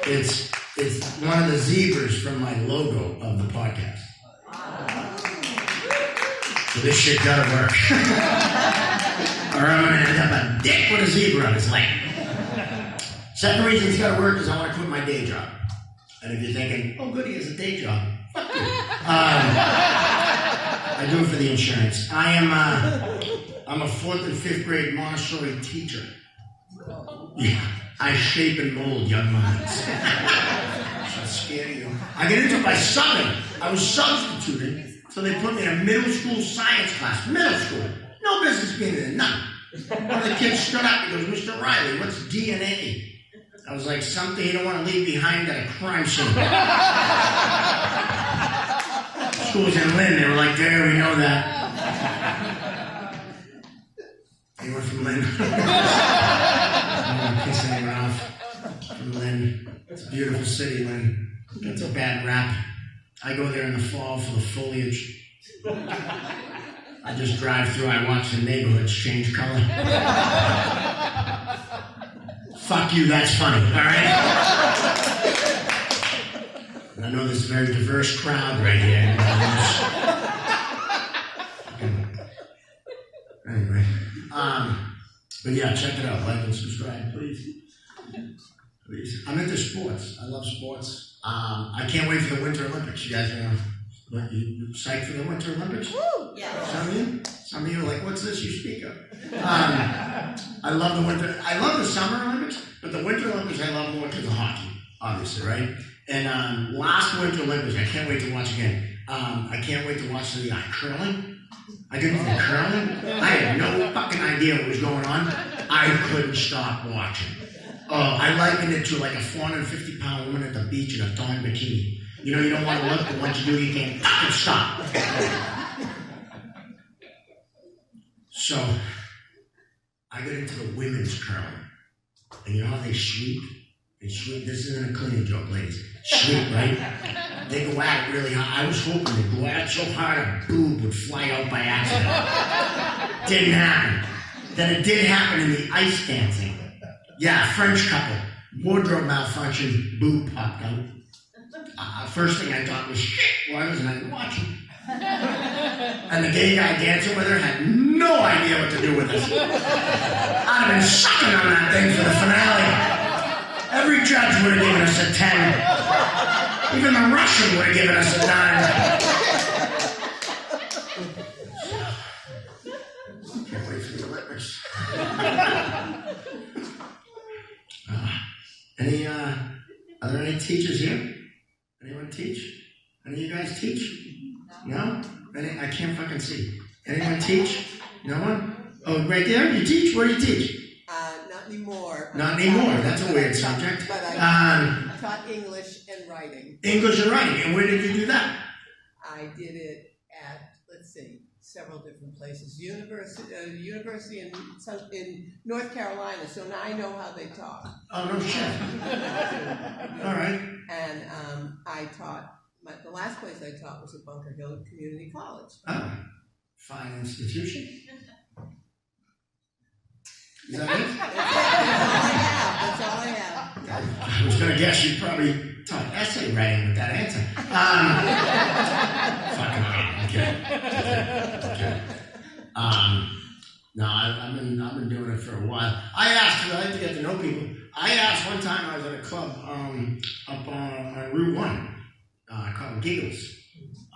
It's one of the zebras from my logo of the podcast. So this shit gotta work. Or I'm gonna end up a dick with a zebra on his leg. Second reason it's gotta work is I want to quit my day job. And if you're thinking, oh good, he has a day job. Fuck you. I do it for the insurance. I'm a 4th and 5th grade Montessori teacher. Yeah, I shape and mold young minds. Should scare you. I get into it by subbing. I was substituting, so they put me in a middle school science class. Middle school. No business being in it, none. One of the kids stood up and goes, Mr. Riley, what's DNA? I was like, something you don't want to leave behind at a crime scene. School's in Lynn. They were like, there, we know that. Anyone from Lynn? I'm kissing anyone off from Lynn. It's a beautiful city, Lynn. It's a bad rap. I go there in the fall for the foliage. I just drive through, I watch the neighborhoods change color. Fuck you, that's funny, all right? I know this is a very diverse crowd right here. Anyway. But yeah, check it out. Like and subscribe, please. Please. I'm into sports. I love sports. I can't wait for the Winter Olympics. You guys, you psyched for the Winter Olympics?
Woo! Yeah.
Some of you are like, what's this you speak of? I love the winter. I love the Summer Olympics, but the Winter Olympics I love more because of hockey, obviously, right? And last Winter Olympics, I can't wait to watch again. I can't wait to watch the curling. I did the curling. I had no fucking idea what was going on. I couldn't stop watching. Oh, I likened it to like a 450-pound woman at the beach in a thong bikini. You know, you don't want to look, but once you do, you can't fucking stop. So, I got into the women's curling. And you know how they sweep? And sweet, this isn't a cleaning joke, ladies. Sweet, right? They go at it really hard. I was hoping they'd go at it so hard a boob would fly out by accident. Didn't happen. Then it did happen in the ice dancing. Yeah, French couple. Wardrobe malfunction, boob popped out. First thing I thought was, shit, why wasn't I watching? And the gay guy dancing with her had no idea what to do with it. I'd have been sucking on that thing for the finale. Every judge would have given us a 10. Even the Russian would have given us a 9. Can't wait for the Olympics. Are there any teachers here? Anyone teach? Any of you guys teach? No? I can't fucking see. Anyone teach? No one? Oh, right there? You teach? Where do you teach?
Not anymore.
Not anymore. That's a weird subject.
But I taught English and writing.
English and writing. And where did you do that?
I did it at, several different places. University in North Carolina, so now I know how they talk.
Oh, no shit. All right.
And I taught, the last place I taught was at Bunker Hill Community College.
Oh, fine institution. Is that it?
That's all I have.
I was going to guess you probably taught essay writing with that answer. Fucking okay. No, I've been doing it for a while. I like to get to know people. I asked one time I was at a club up on Route 1 called Giggles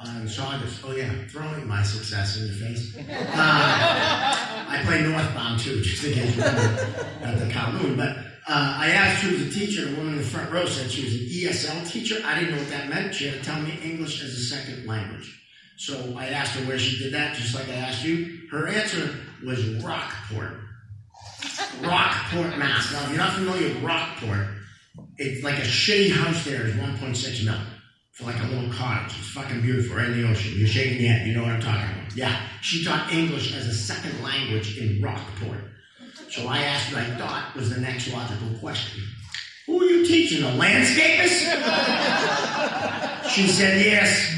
on Sawdust. Oh yeah, throwing my success in your face. I play Northbound too, just in case you remember at the Kowloon. But I asked who was a teacher. The woman in the front row said she was an ESL teacher. I didn't know what that meant. She had to tell me English as a second language. So I asked her where she did that, just like I asked you. Her answer was Rockport. Rockport, Mass. Now, if you're not familiar with Rockport, it's like a shitty house there is 1.6 mil for like a little cottage. It's fucking beautiful, right in the ocean. You're shaking your head. You know what I'm talking about. Yeah. She taught English as a second language in Rockport. So I asked what I thought was the next logical question. Who are you teaching, the landscapers? She said yes.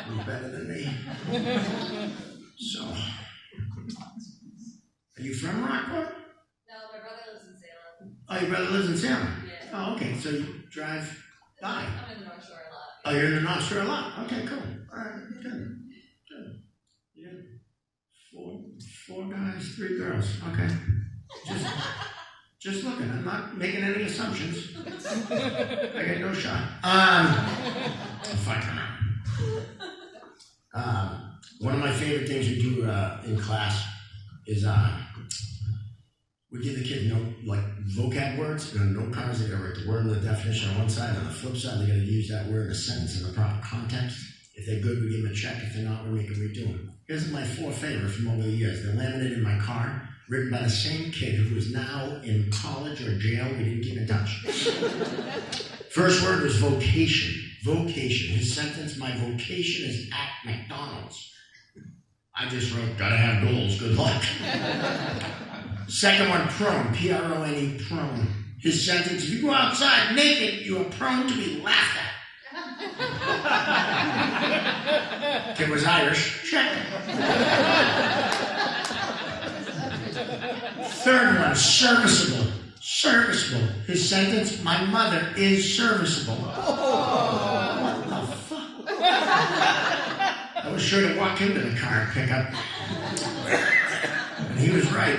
You're better than me. So, are you from Rockport?
No, my brother lives in Salem.
Oh, your brother lives in Salem?
Yeah.
Oh, okay. So you drive by?
I'm in the North Shore a lot.
Oh, you're in the North Shore a lot? Okay, cool. All right, good. Yeah. Four guys, 3 girls. Okay. Just looking. I'm not making any assumptions. I got no shot. Fuck. One of my favorite things we do in class is we give the kids vocab words and note cards. They gotta write the word and the definition on one side. On the flip side, they gotta use that word in a sentence in the proper context. If they're good, we give them a check. If they're not, we make them redo them. Here's my 4 favorites from over the years. They're laminated in my car, written by the same kid who is now in college or jail. We didn't keep in touch. First word was vocation. Vocation. His sentence, my vocation is at McDonald's. I just wrote, gotta have goals, good luck. Second one, prone, P-R-O-N-E, prone. His sentence, if you go outside naked, you are prone to be laughed at. Kid was Irish, check. Third one, serviceable. Serviceable. His sentence, my mother is serviceable. What the fuck? I was sure to walk into the car and pick up. And he was right.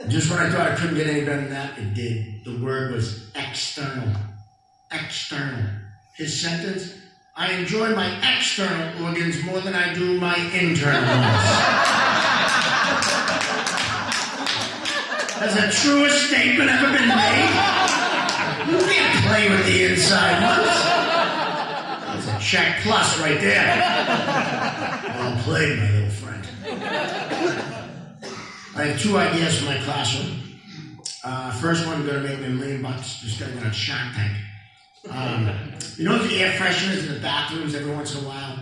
Just when I thought I couldn't get any better than that, it did. The word was external. External. His sentence, I enjoy my external organs more than I do my internal ones. Has the truest statement ever been made? You can't play with the inside ones. That's a check plus right there. Well played, my little friend. I have 2 ideas for my classroom. First one, going to make me $1 million. Just going to go on Shark Tank. You know the air fresheners in the bathrooms every once in a while?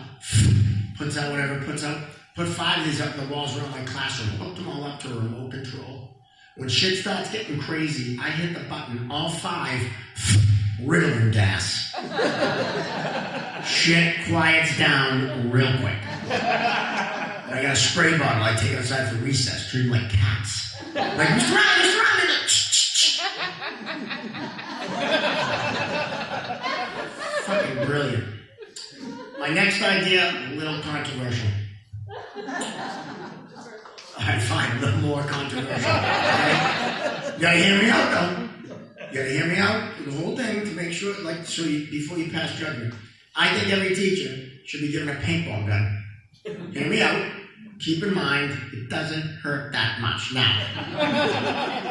Puts out whatever it puts out. Put 5 of these up in the walls around my classroom. Hooked them all up to a remote control. When shit starts getting crazy, I hit the button, all 5, riddling gas. Shit quiets down real quick. And I got a spray bottle I take outside for recess, treat them like cats. Like, Mr. Ryan, Mr. Ryan! Fucking brilliant. My next idea, a little controversial. I find a little more controversial. Okay? You gotta hear me out, though. You gotta hear me out through the whole thing to make sure, like, before you pass judgment. I think every teacher should be given a paintball gun. Hear me out. Keep in mind, it doesn't hurt that much. Now,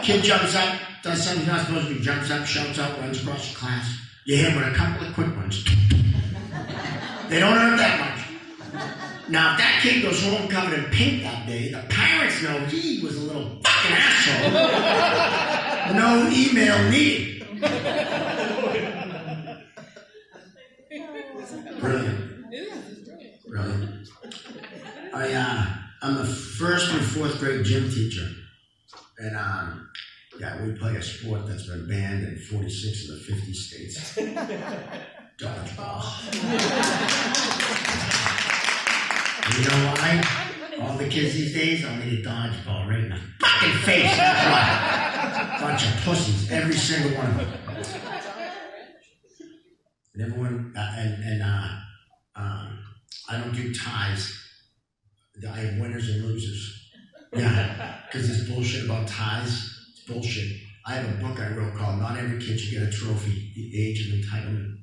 kid jumps up, does something he's not supposed to do, jumps up, shouts out, runs across the class. You hit him with a couple of quick ones. They don't hurt that much. Now, if that kid goes home covered in paint that day, the parents know he was a little fucking asshole. No email needed. Brilliant. Brilliant. I'm the 1st and 4th grade gym teacher. And, we play a sport that's been banned in 46 of the 50 states. Dodgeball. And you know why? All the kids these days don't need a dodgeball right in the fucking face. Bunch of pussies, every single one of them. And everyone, I don't do ties. I have winners and losers. Yeah, because this bullshit about ties, it's bullshit. I have a book I wrote called Not Every Kid Should Get a Trophy, The Age of Entitlement.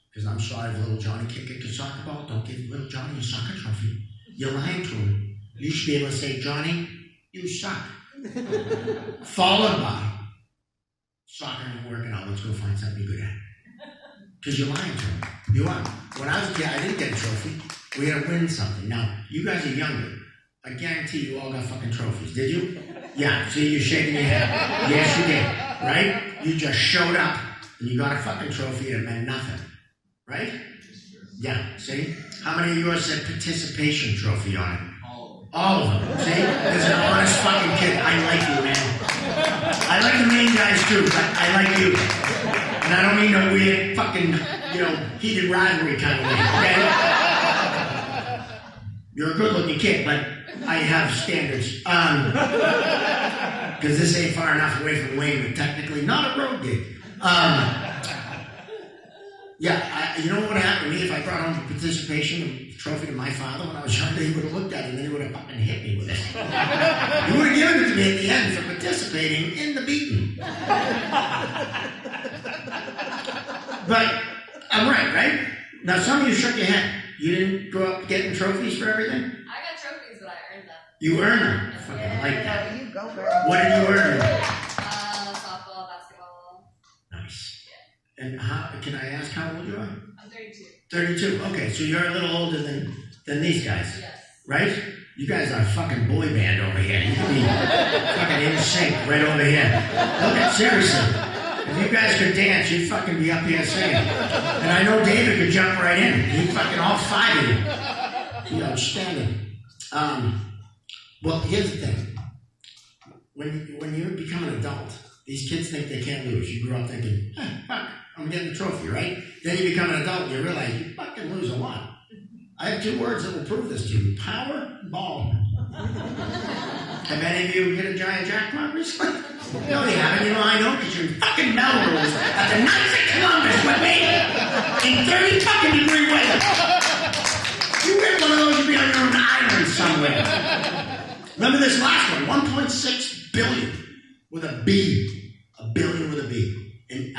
Because I'm sorry if little Johnny can't get a soccer ball, don't give little Johnny a soccer trophy. You're lying to him. You should be able to say, Johnny, you suck. Followed by, soccer ain't working out, let's go find something you're good at. Because you're lying to him. You are. When I was a kid, I didn't get a trophy. We had to win something. Now, you guys are younger. I guarantee you all got fucking trophies. Did you? Yeah, see, you're shaking your head. Yes, you did. Right? You just showed up and you got a fucking trophy that meant nothing. Right? Yeah, see? How many of yours said participation trophy on it? All of them. See? There's an honest fucking kid. I like you, man. I like the main guys too, but I like you. And I don't mean no weird fucking, heated rivalry kind of thing, okay? You're a good-looking kid, but I have standards. Because this ain't far enough away from Wayne, but technically not a road gig. You know what would happen to me if I brought home a participation trophy to my father when I was younger? He would have looked at it and then he would have fucking hit me with it. He would have given it to me at the end for participating in the beating. But I'm right? Now some of you shook your head. You didn't grow up getting trophies for everything?
I got trophies, but I earned them.
You earn them. I fucking like that.
You go, girl.
What did you earn?
Softball, basketball.
Nice. And can I ask how old you are?
I'm 32.
32. Okay, so you're a little older than these guys.
Yes.
Right? You guys are a fucking boy band over here. You can be fucking in sync right over here. Look at seriously. If you guys could dance, you'd fucking be up here singing. And I know David could jump right in. He'd fucking all 5 of you. Be outstanding. Well, here's the thing. When you become an adult, these kids think they can't lose. You grew up thinking, fuck, I'm getting a trophy, right? Then you become an adult and you realize you fucking lose a lot. I have 2 words that will prove this to you. Power, ball. Have any of you hit a giant jackpot recently? No, you haven't. I know, because you're in fucking Melrose at the Knights of Columbus with me in 30 fucking degree weather. You win one of those, you'd be on your own island somewhere. Remember this last one, 1.6 billion with a B. A billion with a B. And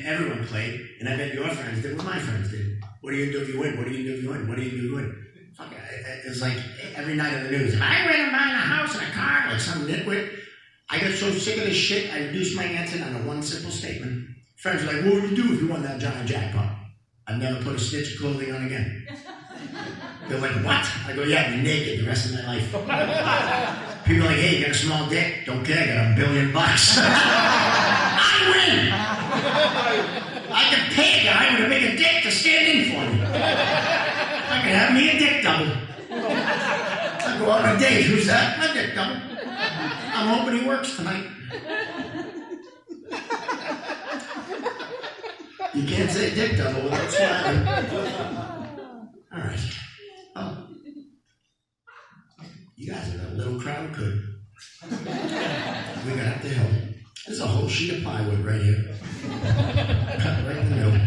everyone played, and I bet your friends did what my friends did. What are you going to do if you win? What are you going to do if you win? What are you going to do if you win? Fuck, it's like every night on the news. If I win, I'm buying a house and a car, like some nitwit. I got so sick of this shit, I reduced my answer down to one simple statement. Friends were like, what would you do if you won that giant jackpot? I'd never put a stitch of clothing on again. They're like, what? I go, yeah, be naked the rest of my life. People are like, hey, you got a small dick? Don't care, I got $1 billion. I win! I could pay a guy with a bigger dick to stand in for me. I could have me a dick double. I go out on a date, who's that? My dick double. I'm hoping he works tonight. You can't say dick double without smiling. All right. Oh. You guys are that little crowd could. We got up the hill. There's a whole sheet of plywood right here. Cut right in the middle.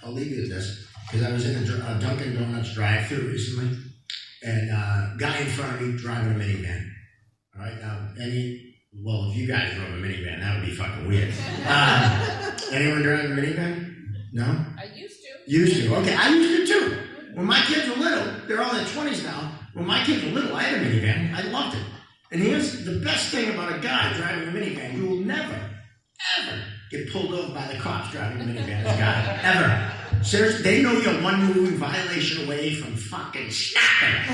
I'll leave you with this, because I was in a Dunkin' Donuts drive-thru recently, and a guy in front of me driving a minivan. All right, now, if you guys drove a minivan, that would be fucking weird. Anyone driving a minivan? No?
I used to.
Used to. Okay, I used to too. When my kids were little, they're all in their 20s now. When my kids were little, I had a minivan. I loved it. And here's the best thing about a guy driving a minivan. You will never, ever get pulled over by the cops driving a minivan as a guy. Ever. Seriously, they know you're one moving violation away from fucking snapping.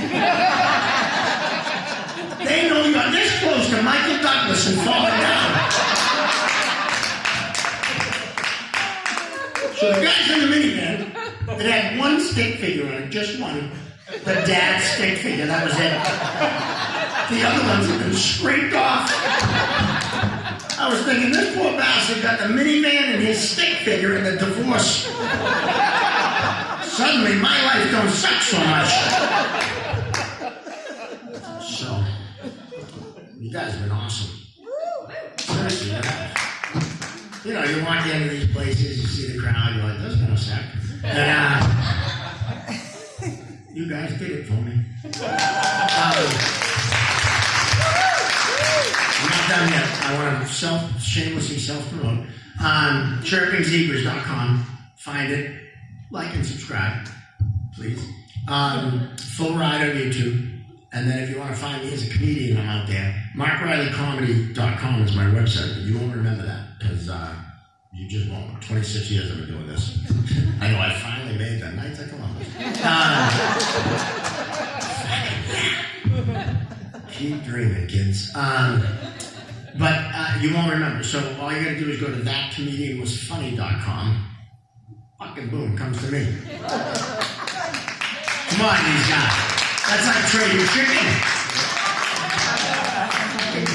They know you're this close to Michael Douglas and falling down. So the guys in the minivan, it had one stick figure on it, just one. The dad's stick figure, that was it. The other ones had been scraped off. I was thinking, this poor bastard got the minivan and his stick figure in the divorce. Suddenly, my life don't suck so much. So, you guys have been awesome. Seriously, you have. You know, you walk into these places, you see the crowd, you're like, this is gonna suck. And, you guys did it for me. I'm not done yet. I want to shamelessly self-promote. Chirpingzebras.com. Find it. Like and subscribe, please. Full Ride on YouTube. And then if you want to find me as a comedian, I'm out there. MarkRileyComedy.com is my website, but you won't remember that because you just won't. 26 years I've been doing this. I know I finally made that. Knights of Columbus. Keep dreaming, kids. But you won't remember. So all you gotta do is go to thatcomedianwasfunny.com. Fucking boom, comes to me. Come on, these guys. That's like trading chicken.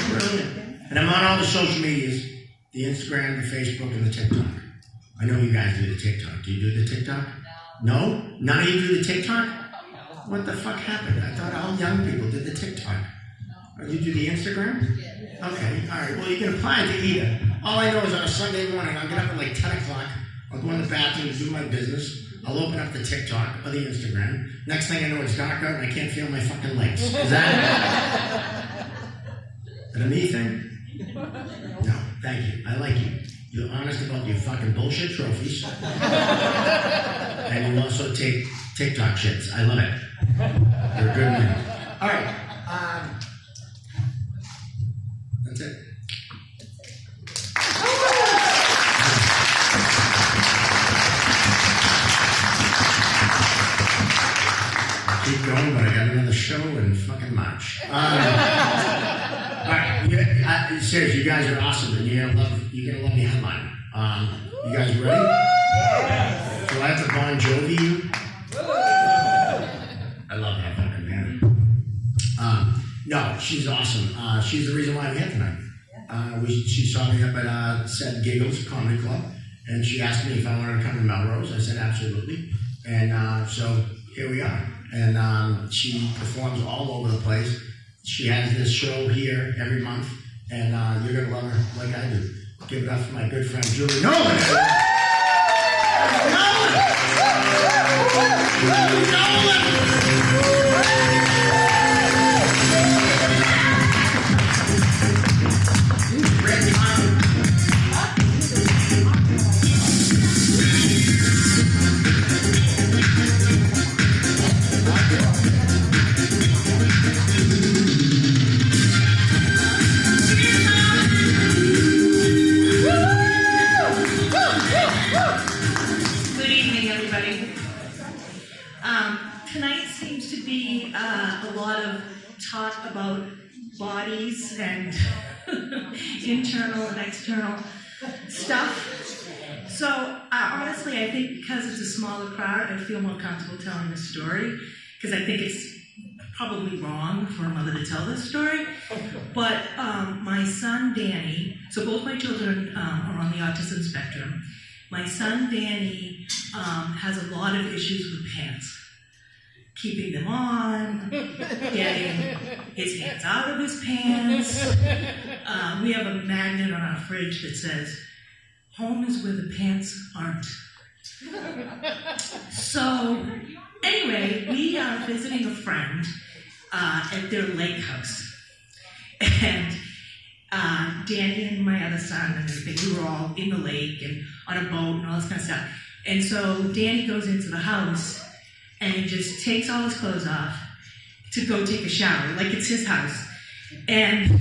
Brilliant. And I'm on all the social medias. The Instagram, the Facebook, and the TikTok. I know you guys do the TikTok. Do you do the TikTok? No? None of you do the TikTok? What the fuck happened? I thought all young people did the TikTok. You do the Instagram? Okay, all right. Well, you can apply it to either. All I know is on a Sunday morning, I'll get up at like 10 o'clock. I'll go in the bathroom to do my business. I'll open up the TikTok or the Instagram. Next thing I know, it's dark out and I can't feel my fucking legs. Is that a me thing? No, thank you. I like you. You're honest about your fucking bullshit trophies. And you also take TikTok shits. I love it. You're a good man. All right. That's it. Keep going, but I got another show in fucking March. All right, seriously, you guys are awesome, and you're gonna love the headline. You guys ready? Do I have to Bon Jovi you? I love that fucking band. No, she's awesome. She's the reason why I'm here tonight. She saw me up at Said Giggles Comedy Club, and she asked me if I wanted to come to Melrose. I said absolutely, and so here we are. And she performs all over the place. She has this show here every month, and you're gonna love her like I do. Give it up for my good friend Julie Nolan.
Good evening, everybody. Tonight seems to be a lot of talk about bodies and internal and external stuff. So honestly, I think because it's a smaller crowd, I feel more comfortable telling the story because I think it's probably wrong for a mother to tell this story, but my son Danny, so both my children are on the autism spectrum. My son Danny has a lot of issues with pants. Keeping them on, getting his hands out of his pants. We have a magnet on our fridge that says, "Home is where the pants aren't." So, anyway, we are visiting a friend at their lake house. And Danny and my other son and everything, we were all in the lake and on a boat and all this kind of stuff. And so Danny goes into the house and he just takes all his clothes off to go take a shower, like it's his house. And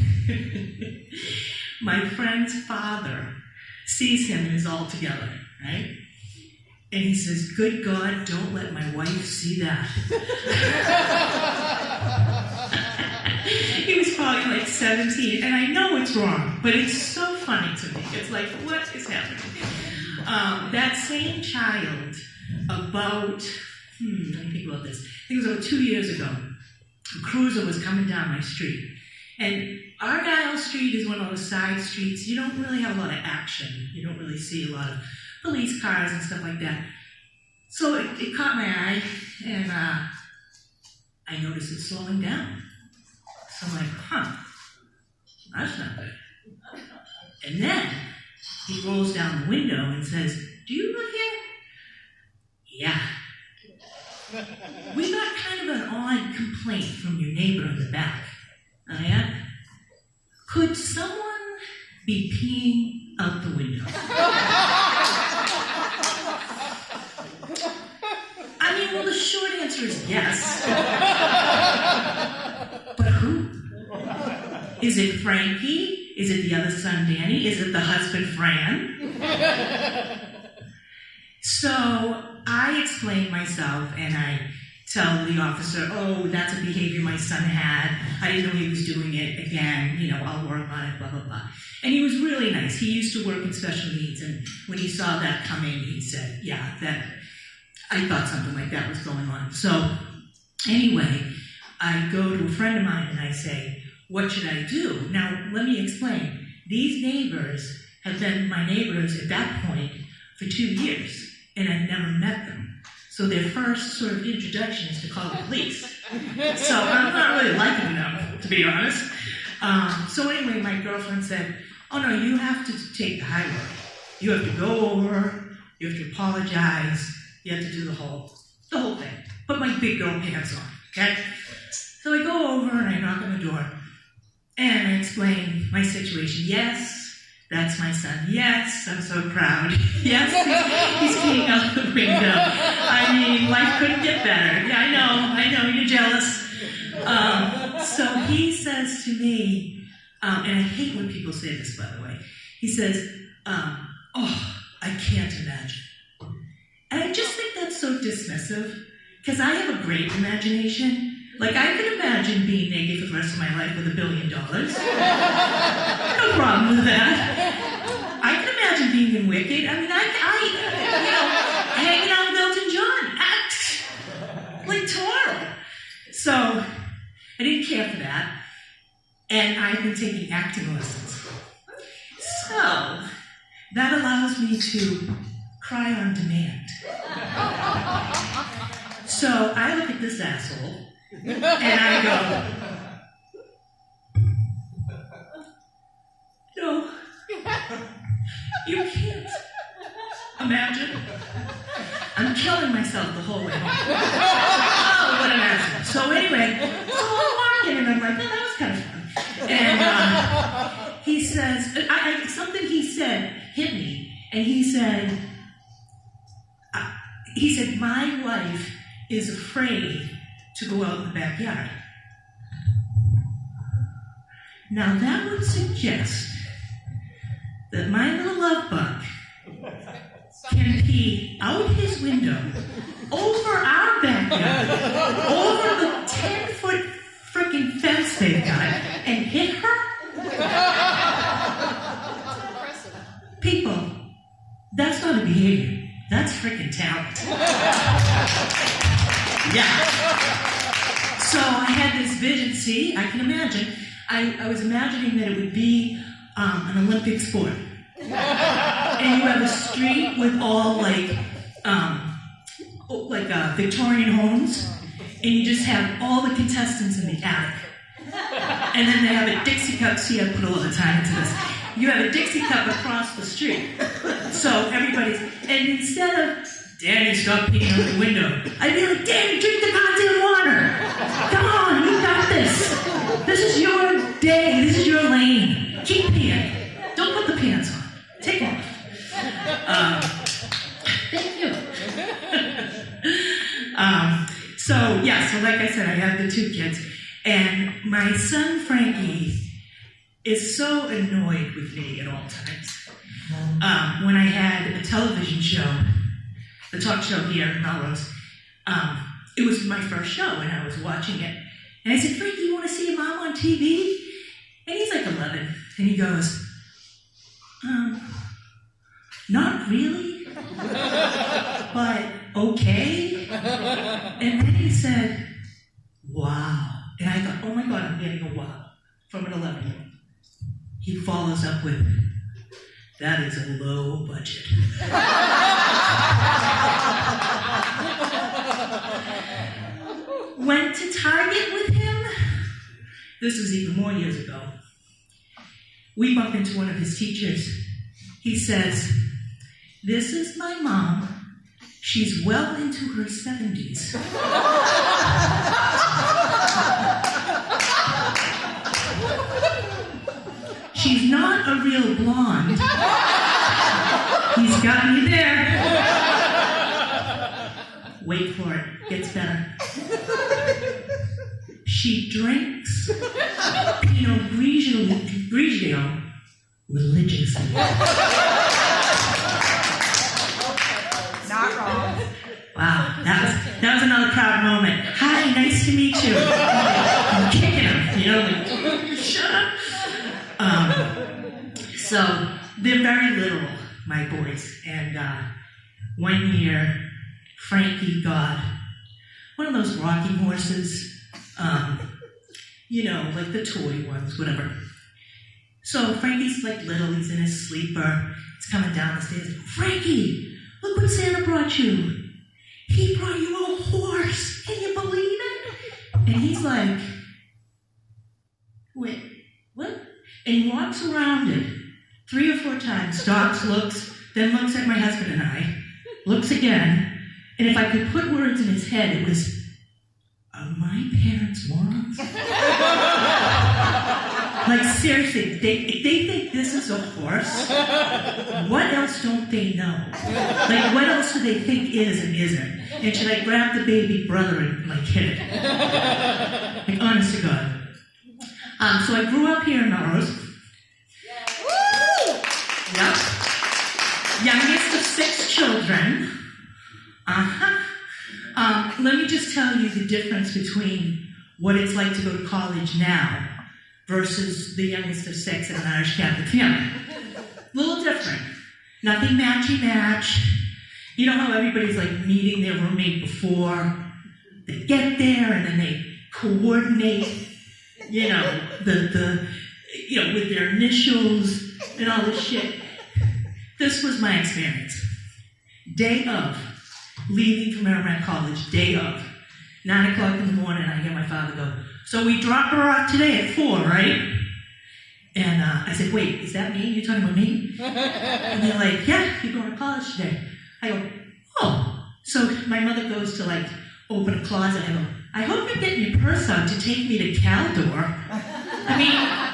my friend's father sees him and is all together, right? And he says, "Good God, don't let my wife see that." He was probably like 17, and I know it's wrong, but it's so funny to me. It's like, what is happening? That same child, about, let me think about this. I think it was about 2 years ago. A cruiser was coming down my street. And Argyle Street is one of those side streets. You don't really have a lot of action. You don't really see a lot of police cars and stuff like that. So it caught my eye, and I noticed it slowing down. So I'm like, that's not good. And then he rolls down the window and says, "Do you live here?" "Yeah." "We got kind of an odd complaint from your neighbor in the back." "Oh, yeah? Could someone be peeing out the window?" I mean, well, the short answer is yes. But who? Is it Frankie? Is it the other son, Danny? Is it the husband, Fran? So I explain myself and I tell the officer, "Oh, that's a behavior my son had. I didn't know he was doing it again. I'll work on it, blah, blah, blah." And he was really nice. He used to work in special needs, and when he saw that coming, he said, "Yeah, that I thought something like that was going on." So anyway, I go to a friend of mine and I say, "What should I do?" Now, let me explain. These neighbors have been my neighbors at that point for 2 years, and I've never met them. So their first sort of introduction is to call the police. So I'm not really liking them, to be honest. So anyway, my girlfriend said, "Oh no, you have to take the high road. You have to go over, you have to apologize, you have to do the whole thing. Put my big girl pants on, okay?" So I go over and I knock on the door and I explain my situation. "Yes, that's my son. Yes, I'm so proud. Yes, he's peeing out the window. I mean, life couldn't get better. Yeah, I know, you're jealous." So he says to me, and I hate when people say this, by the way. He says, "Oh, I can't imagine." And I just think that's so dismissive, because I have a great imagination. Like, I could imagine being naked for the rest of my life with $1 billion. No problem with that. I can imagine being in Wicked. I mean, hanging out with Elton John. Like tomorrow. So, I didn't care for that. And I've been taking acting lessons. So, that allows me to cry on demand. So, I look at this asshole. And I go, "No, you can't imagine." I'm killing myself the whole way home. Oh, what an asshole. So anyway, so I'm walking and I'm like, "Oh, that was kind of fun." And he says, something he said hit me. And he said, "My wife is afraid to go out in the backyard." Now that would suggest that my little love bug can pee out his window, over our backyard, over the 10-foot freaking fence they've got, and hit her? People, that's not a behavior. That's freaking talent. Yeah. So vision, see, I can imagine. I was imagining that it would be an Olympic sport. And you have a street with all Victorian homes, and you just have all the contestants in the attic. And then they have a Dixie cup. See, I put a lot of time into this. You have a Dixie cup across the street. So everybody's, and instead of, Daddy, stop peeing out the window, I'd be like, Daddy, drink the goddamn water. Come on, you got this. This is your day. This is your lane. Keep peeing. Don't put the pants on. Take them off. Thank you. So like I said, I have the two kids. And my son, Frankie, is so annoyed with me at all times. When I had a television show, the talk show here in Melrose, it was my first show, and I was watching it. And I said, Frankie, you want to see your mom on TV? And he's like 11. And he goes, not really, but okay. And then he said, wow. And I thought, oh my God, I'm getting a wow from an 11-year-old. He follows up with, that is a low budget. Went to Target with him. This was even more years ago. We bump into one of his teachers. He says, this is my mom. She's well into her 70s. She's not a real blonde. He's got me there. Wait for it. Gets better. She drinks Pinot Grigio religiously.
Not wrong.
Wow, that was another proud moment. Hi, nice to meet you. I'm kicking him, like, shut up. So they're very literal, my boys. And one year, Frankie got one of those rocking horses, like the toy ones, whatever. So Frankie's like little, he's in his sleeper, he's coming down the stairs. Frankie, look what Santa brought you. He brought you a horse. Can you believe it? And he's like, wait, what? And he walks around it 3 or 4 times, stops, looks, then looks at my husband and I, looks again, and if I could put words in his head, it was, are my parents morons? Like, seriously, if they think this is a horse, what else don't they know? Like, what else do they think is and isn't? And should I grab the baby brother and, like, hit it? Like, honest to God. So I grew up here in Melrose. Yep. Youngest of 6 children. Let me just tell you the difference between what it's like to go to college now versus the youngest of 6 in an Irish Catholic family. A little different. Nothing matchy-match. You know how everybody's like meeting their roommate before they get there, and then they coordinate, with their initials and all this shit. This was my experience. Day of, leaving from Merrimack College, day of. 9 o'clock in the morning, I hear my father go, so we drop her off today at 4, right? And I said, wait, is that me? You talking about me? And they're like, yeah, you're going to college today. I go, oh. So my mother goes to like open a closet. I go, I hope you're getting your purse out to take me to Caldor. I mean,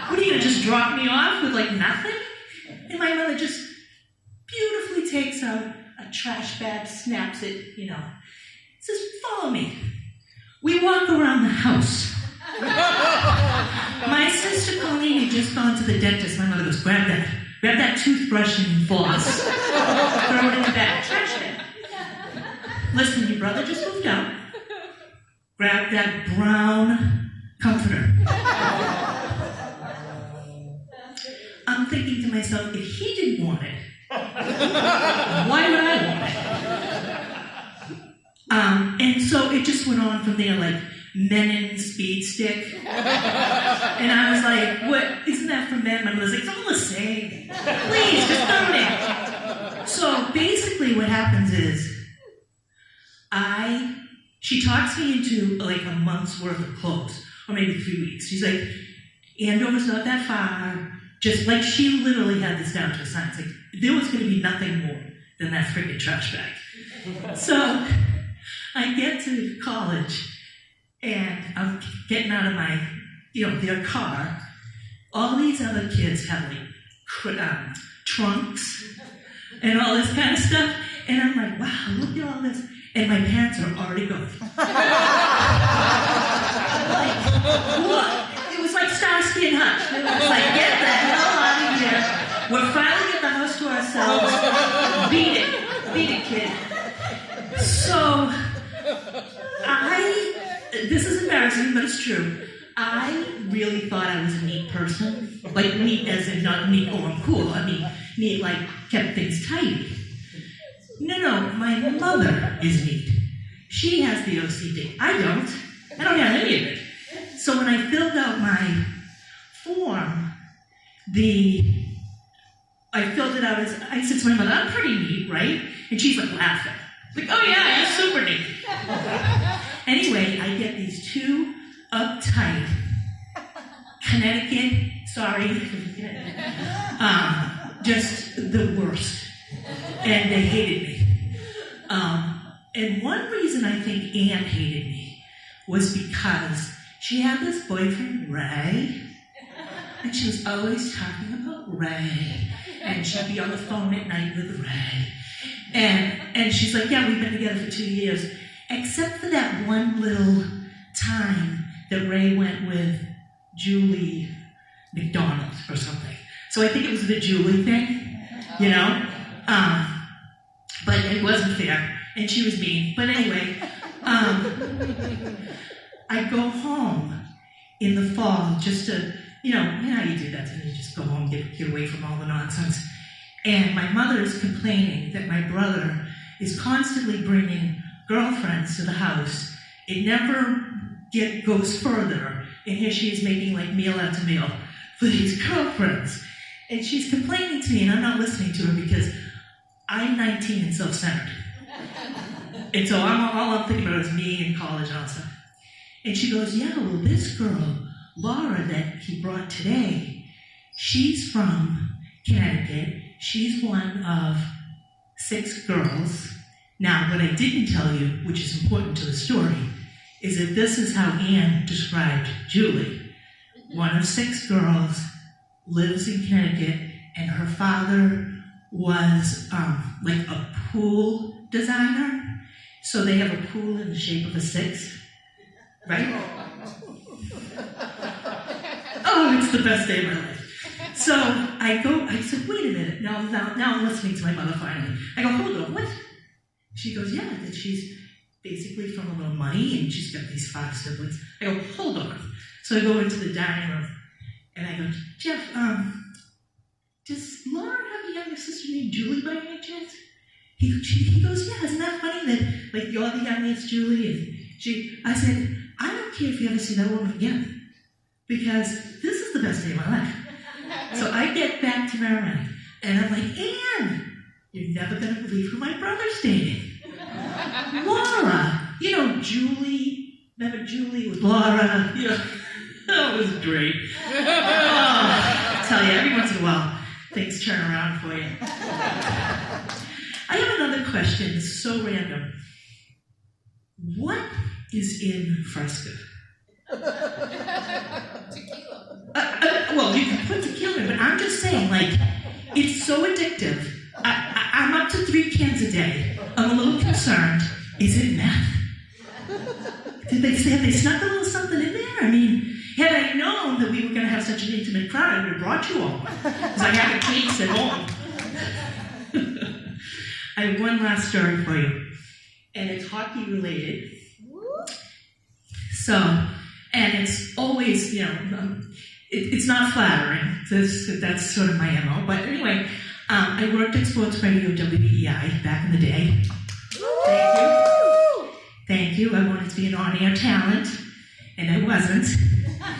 what are you going to just drop me off with like nothing? And my mother just beautifully takes out a trash bag, snaps it, says, follow me. We walk around the house. My sister Colleen had just gone to the dentist. My mother goes, grab that toothbrush and floss. Throw it in the bag, trash bag. Listen, your brother just moved out. Grab that brown comforter. I'm thinking to myself, if he didn't want it, why would I want it? And so it just went on from there, like Menon speed stick. And I was like, what, isn't that for men? My mother's like, it's all the same. Please, just donate. So basically what happens is, she talks me into like a month's worth of clothes, or maybe 3 weeks. She's like, Andover's not that far. Just like she literally had this down to a science. Like there was going to be nothing more than that freaking trash bag. So I get to college and I'm getting out of my, their car. All these other kids have like trunks and all this kind of stuff. And I'm like, wow, look at all this. And my parents are already gone. Like, what? It was like Starsky and Hutch. It was like, get the hell out of here. We're finally at the house to ourselves. Beat it, kid. So, this is embarrassing, but it's true. I really thought I was a neat person. Like, neat as in not neat, oh, I'm cool. I mean, neat, like, kept things tidy. No, my mother is neat. She has the OCD. I don't have any of it. So when I filled out my form, I filled it out as, I said to my mother, I'm pretty neat, right? And she's like laughing. Like, oh yeah, you're super neat. Anyway, I get these two uptight Connecticut, just the worst. And they hated me. And one reason I think Anne hated me was because she had this boyfriend, Ray, and she was always talking about Ray. And she'd be on the phone at night with Ray. And she's like, yeah, we've been together for 2 years. Except for that one little time that Ray went with Julie McDonald or something. So I think it was the Julie thing, but it wasn't fair, and she was mean. But anyway, I go home in the fall just to, you know how you do that, and you just go home, get away from all the nonsense. And my mother is complaining that my brother is constantly bringing girlfriends to the house. It never goes further, and here she is making like meal after meal for these girlfriends. And she's complaining to me, and I'm not listening to her because I'm 19 and self-centered. And so all I'm thinking about is me in college and all that stuff. And she goes, yeah, well, this girl, Laura, that he brought today, she's from Connecticut. She's one of 6 girls. Now, what I didn't tell you, which is important to the story, is that this is how Anne described Julie. One of 6 girls, lives in Connecticut, and her father was like a pool designer. So they have a pool in the shape of a 6, right? Oh, it's the best day of my life. So I said, wait a minute. Now I'm listening to my mother finally. I go, hold on, what? She goes, yeah, that she's basically from a little money and she's got these 5 siblings. I go, hold on. So I go into the dining room and I go, Jeff, does Laura have a younger sister named Julie by any chance? He goes, yeah, isn't that funny that like you're the youngest Julie? And I said, I don't care if you ever see that woman again because this is the best day of my life. So I get back to Maryland and I'm like, Anne, you're never going to believe who my brother's dating. Laura. Julie. Remember Julie with Laura? That was great. I tell you, every once in a while, things turn around for you. I have another question. It's so random. What is in Fresca?
Tequila.
Well, you can put tequila in, but I'm just saying, it's so addictive. I'm up to 3 cans a day. I'm a little concerned. Is it meth? Have they snuck a little something in there? I mean, had I known that we were going to have such an intimate crowd, I would have brought you all. Because I have a case at home. I have one last story for you. And it's hockey related. So, and it's always, it's not flattering. That's sort of my MO. But anyway, I worked at Sports Radio WEI back in the day. Thank you. I wanted to be an on-air talent. and I wasn't.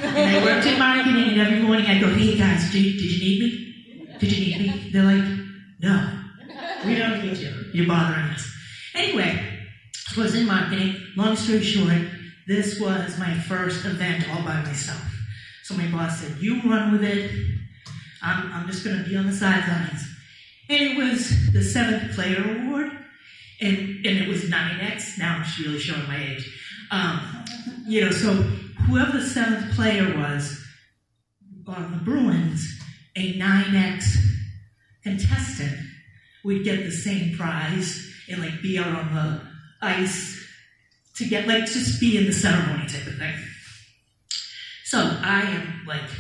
And I worked in marketing, and every morning I go, hey guys, did you need me? Did you need me? They're like, no, we don't need you. You're bothering us. Anyway, I was in marketing. Long story short, this was my first event all by myself. So my boss said, you run with it. I'm just going to be on the sidelines. And it was the 7th Player Award, and it was 9X. Now I'm really showing my age. So whoever the 7th player was on the Bruins, a 9X contestant would get the same prize and like be out on the ice to get like just be in the ceremony type of thing. So I am like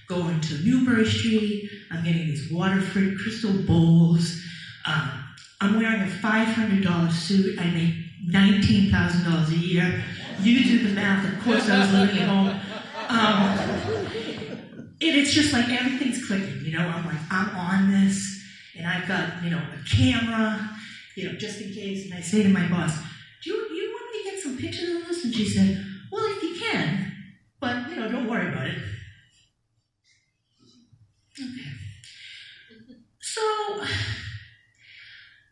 going to Newbury Street. I'm getting these water-free crystal bowls. I'm wearing a $500 suit. I make $19,000 a year. You do the math. Of course, I was living at home. And it's just like everything's clicking. I'm like, I'm on this, and I've got a camera, just in case. And I say to my boss, do you want me to get some pictures of this? And she said, well, if you can, but don't worry about it. Okay. So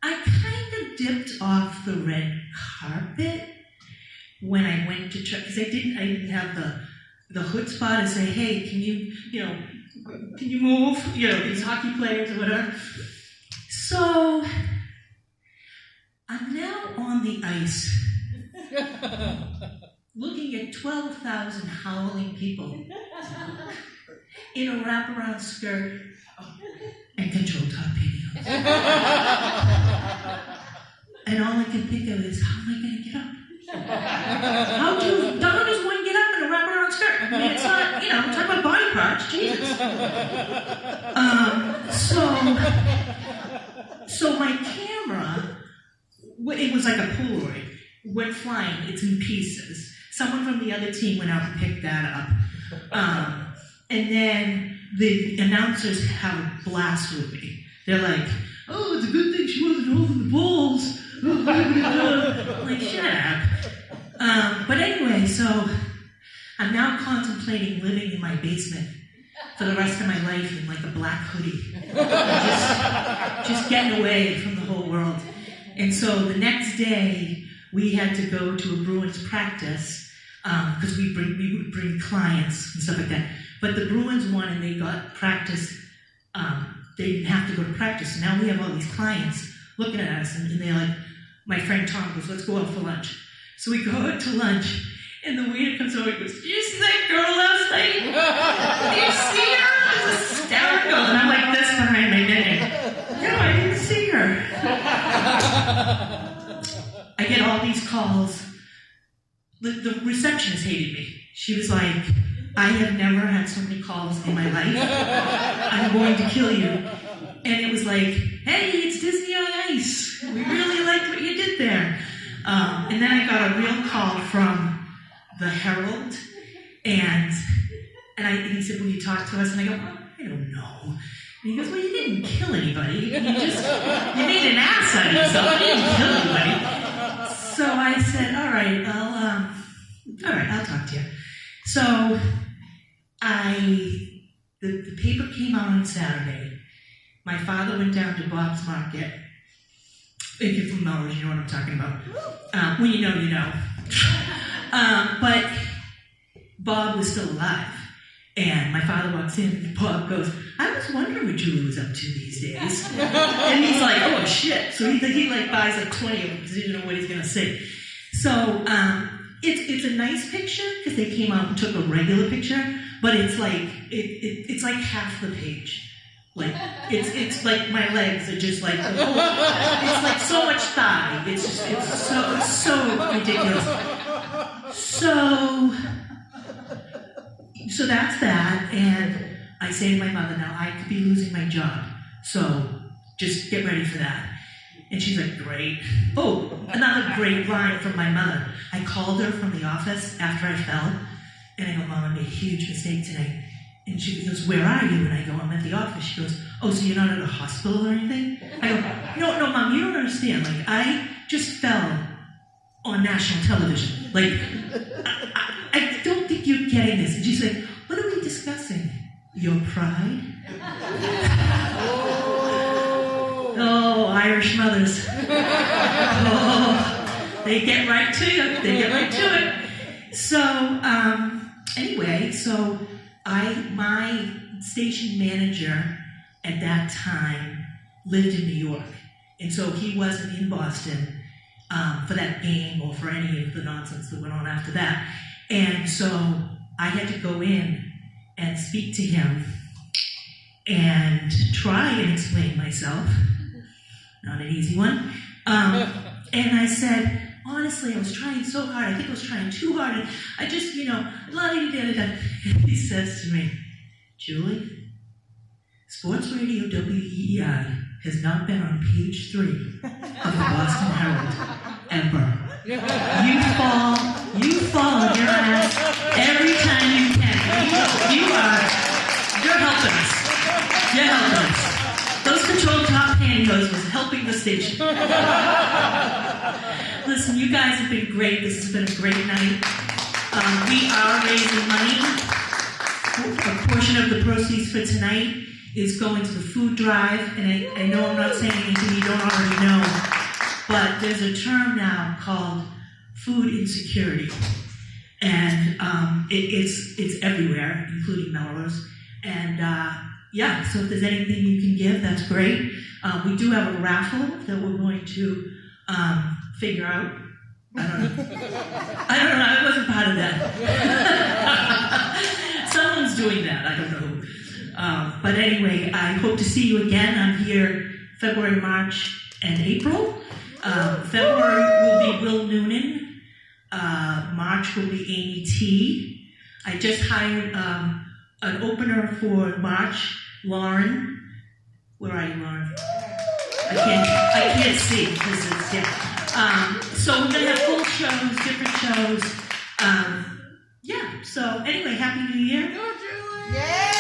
I kind of dipped off the red carpet when I went to church, because I didn't have the chutzpah to say, hey, can you move, these hockey players or whatever. So I'm now on the ice, looking at 12,000 howling people in a wraparound skirt and control torpedoes. And all I can think of is, how am I going to get up? How does one get up in a wraparound skirt? I mean, it's not, I'm talking about body parts, Jesus. So my camera, it was like a Polaroid, went flying, it's in pieces. Someone from the other team went out and picked that up. And then the announcers have a blast with me. They're like, oh, it's a good thing she wasn't holding the balls. I'm like, shut up. But anyway, so I'm now contemplating living in my basement for the rest of my life in like a black hoodie. Just getting away from the whole world. And so the next day, we had to go to a Bruins practice because we would bring clients and stuff like that. But the Bruins won and they got practice. They didn't have to go to practice. So now we have all these clients looking at us, and they're like, my friend Tom goes, let's go out for lunch. So we go out to lunch, and the waiter comes over and goes, did you see that girl last night? Did you see her? It was hysterical. And I'm like this behind my knitting. No, I didn't see her. I get all these calls. The receptionist hated me. She was like, I have never had so many calls in my life. I'm going to kill you. And it was like, hey, it's Disney on Ice. We really liked what you did there. And then I got a real call from the Herald. And he said, will you talk to us? And I go, I don't know. And he goes, well, you didn't kill anybody. You made an ass out of yourself. You didn't kill anybody. So I said, all right, I'll talk to you. So the paper came out on Saturday. My father went down to Bob's Market. If you're from Melrose, you know what I'm talking about. When you know, you know. But Bob was still alive. And my father walks in, and Bob goes, I was wondering what Julie was up to these days. And he's like, oh, shit. So he buys like 20 of them because he didn't know what he's going to say. So it's a nice picture because they came out and took a regular picture, but it's like it's like half the page. Like it's like my legs are just like it's like so much thigh. It's so ridiculous. So that's that, and I say to my mother, now I could be losing my job, so just get ready for that. And she's like, great. Oh, another great line from my mother. I called her from the office after I fell, and I go, Mom, I made a huge mistake today. And she goes, where are you? And I go, I'm at the office. She goes, oh, so you're not at a hospital or anything? I go, no, Mom, you don't understand. Like, I just fell on national television. Like, I don't getting this? And she's like, what are we discussing? Your pride? Oh, Irish mothers. Oh, they get right to you. They get right to it. So, anyway, so my station manager at that time lived in New York. And so he wasn't in Boston for that game or for any of the nonsense that went on after that. And so I had to go in and speak to him and try and explain myself. Not an easy one. And I said, honestly, I was trying so hard. I think I was trying too hard. And I just, la-di-da-da-da. And he says to me, Julie, Sports Radio WEEI has not been on page 3 of the Boston Herald ever. You fall on your ass every time you can. You're helping us. You're helping us. Those controlled top pantyhose was helping the station. Listen, you guys have been great. This has been a great night. We are raising money. A portion of the proceeds for tonight is going to the food drive. And I know I'm not saying anything you don't already know, but there's a term now called food insecurity. And it's everywhere, including Melrose. And yeah, so if there's anything you can give, that's great. We do have a raffle that we're going to figure out. I don't know. I wasn't part of that. Someone's doing that. I don't know who. But anyway, I hope to see you again. I'm here February, March, and April. February will be Will Noonan. March will be Amy T. I just hired an opener for March, Lauren. Where are you, Lauren? I can't see. This is, yeah. So we're going to have full shows, different shows. Yeah, so anyway, Happy New Year.
Yeah.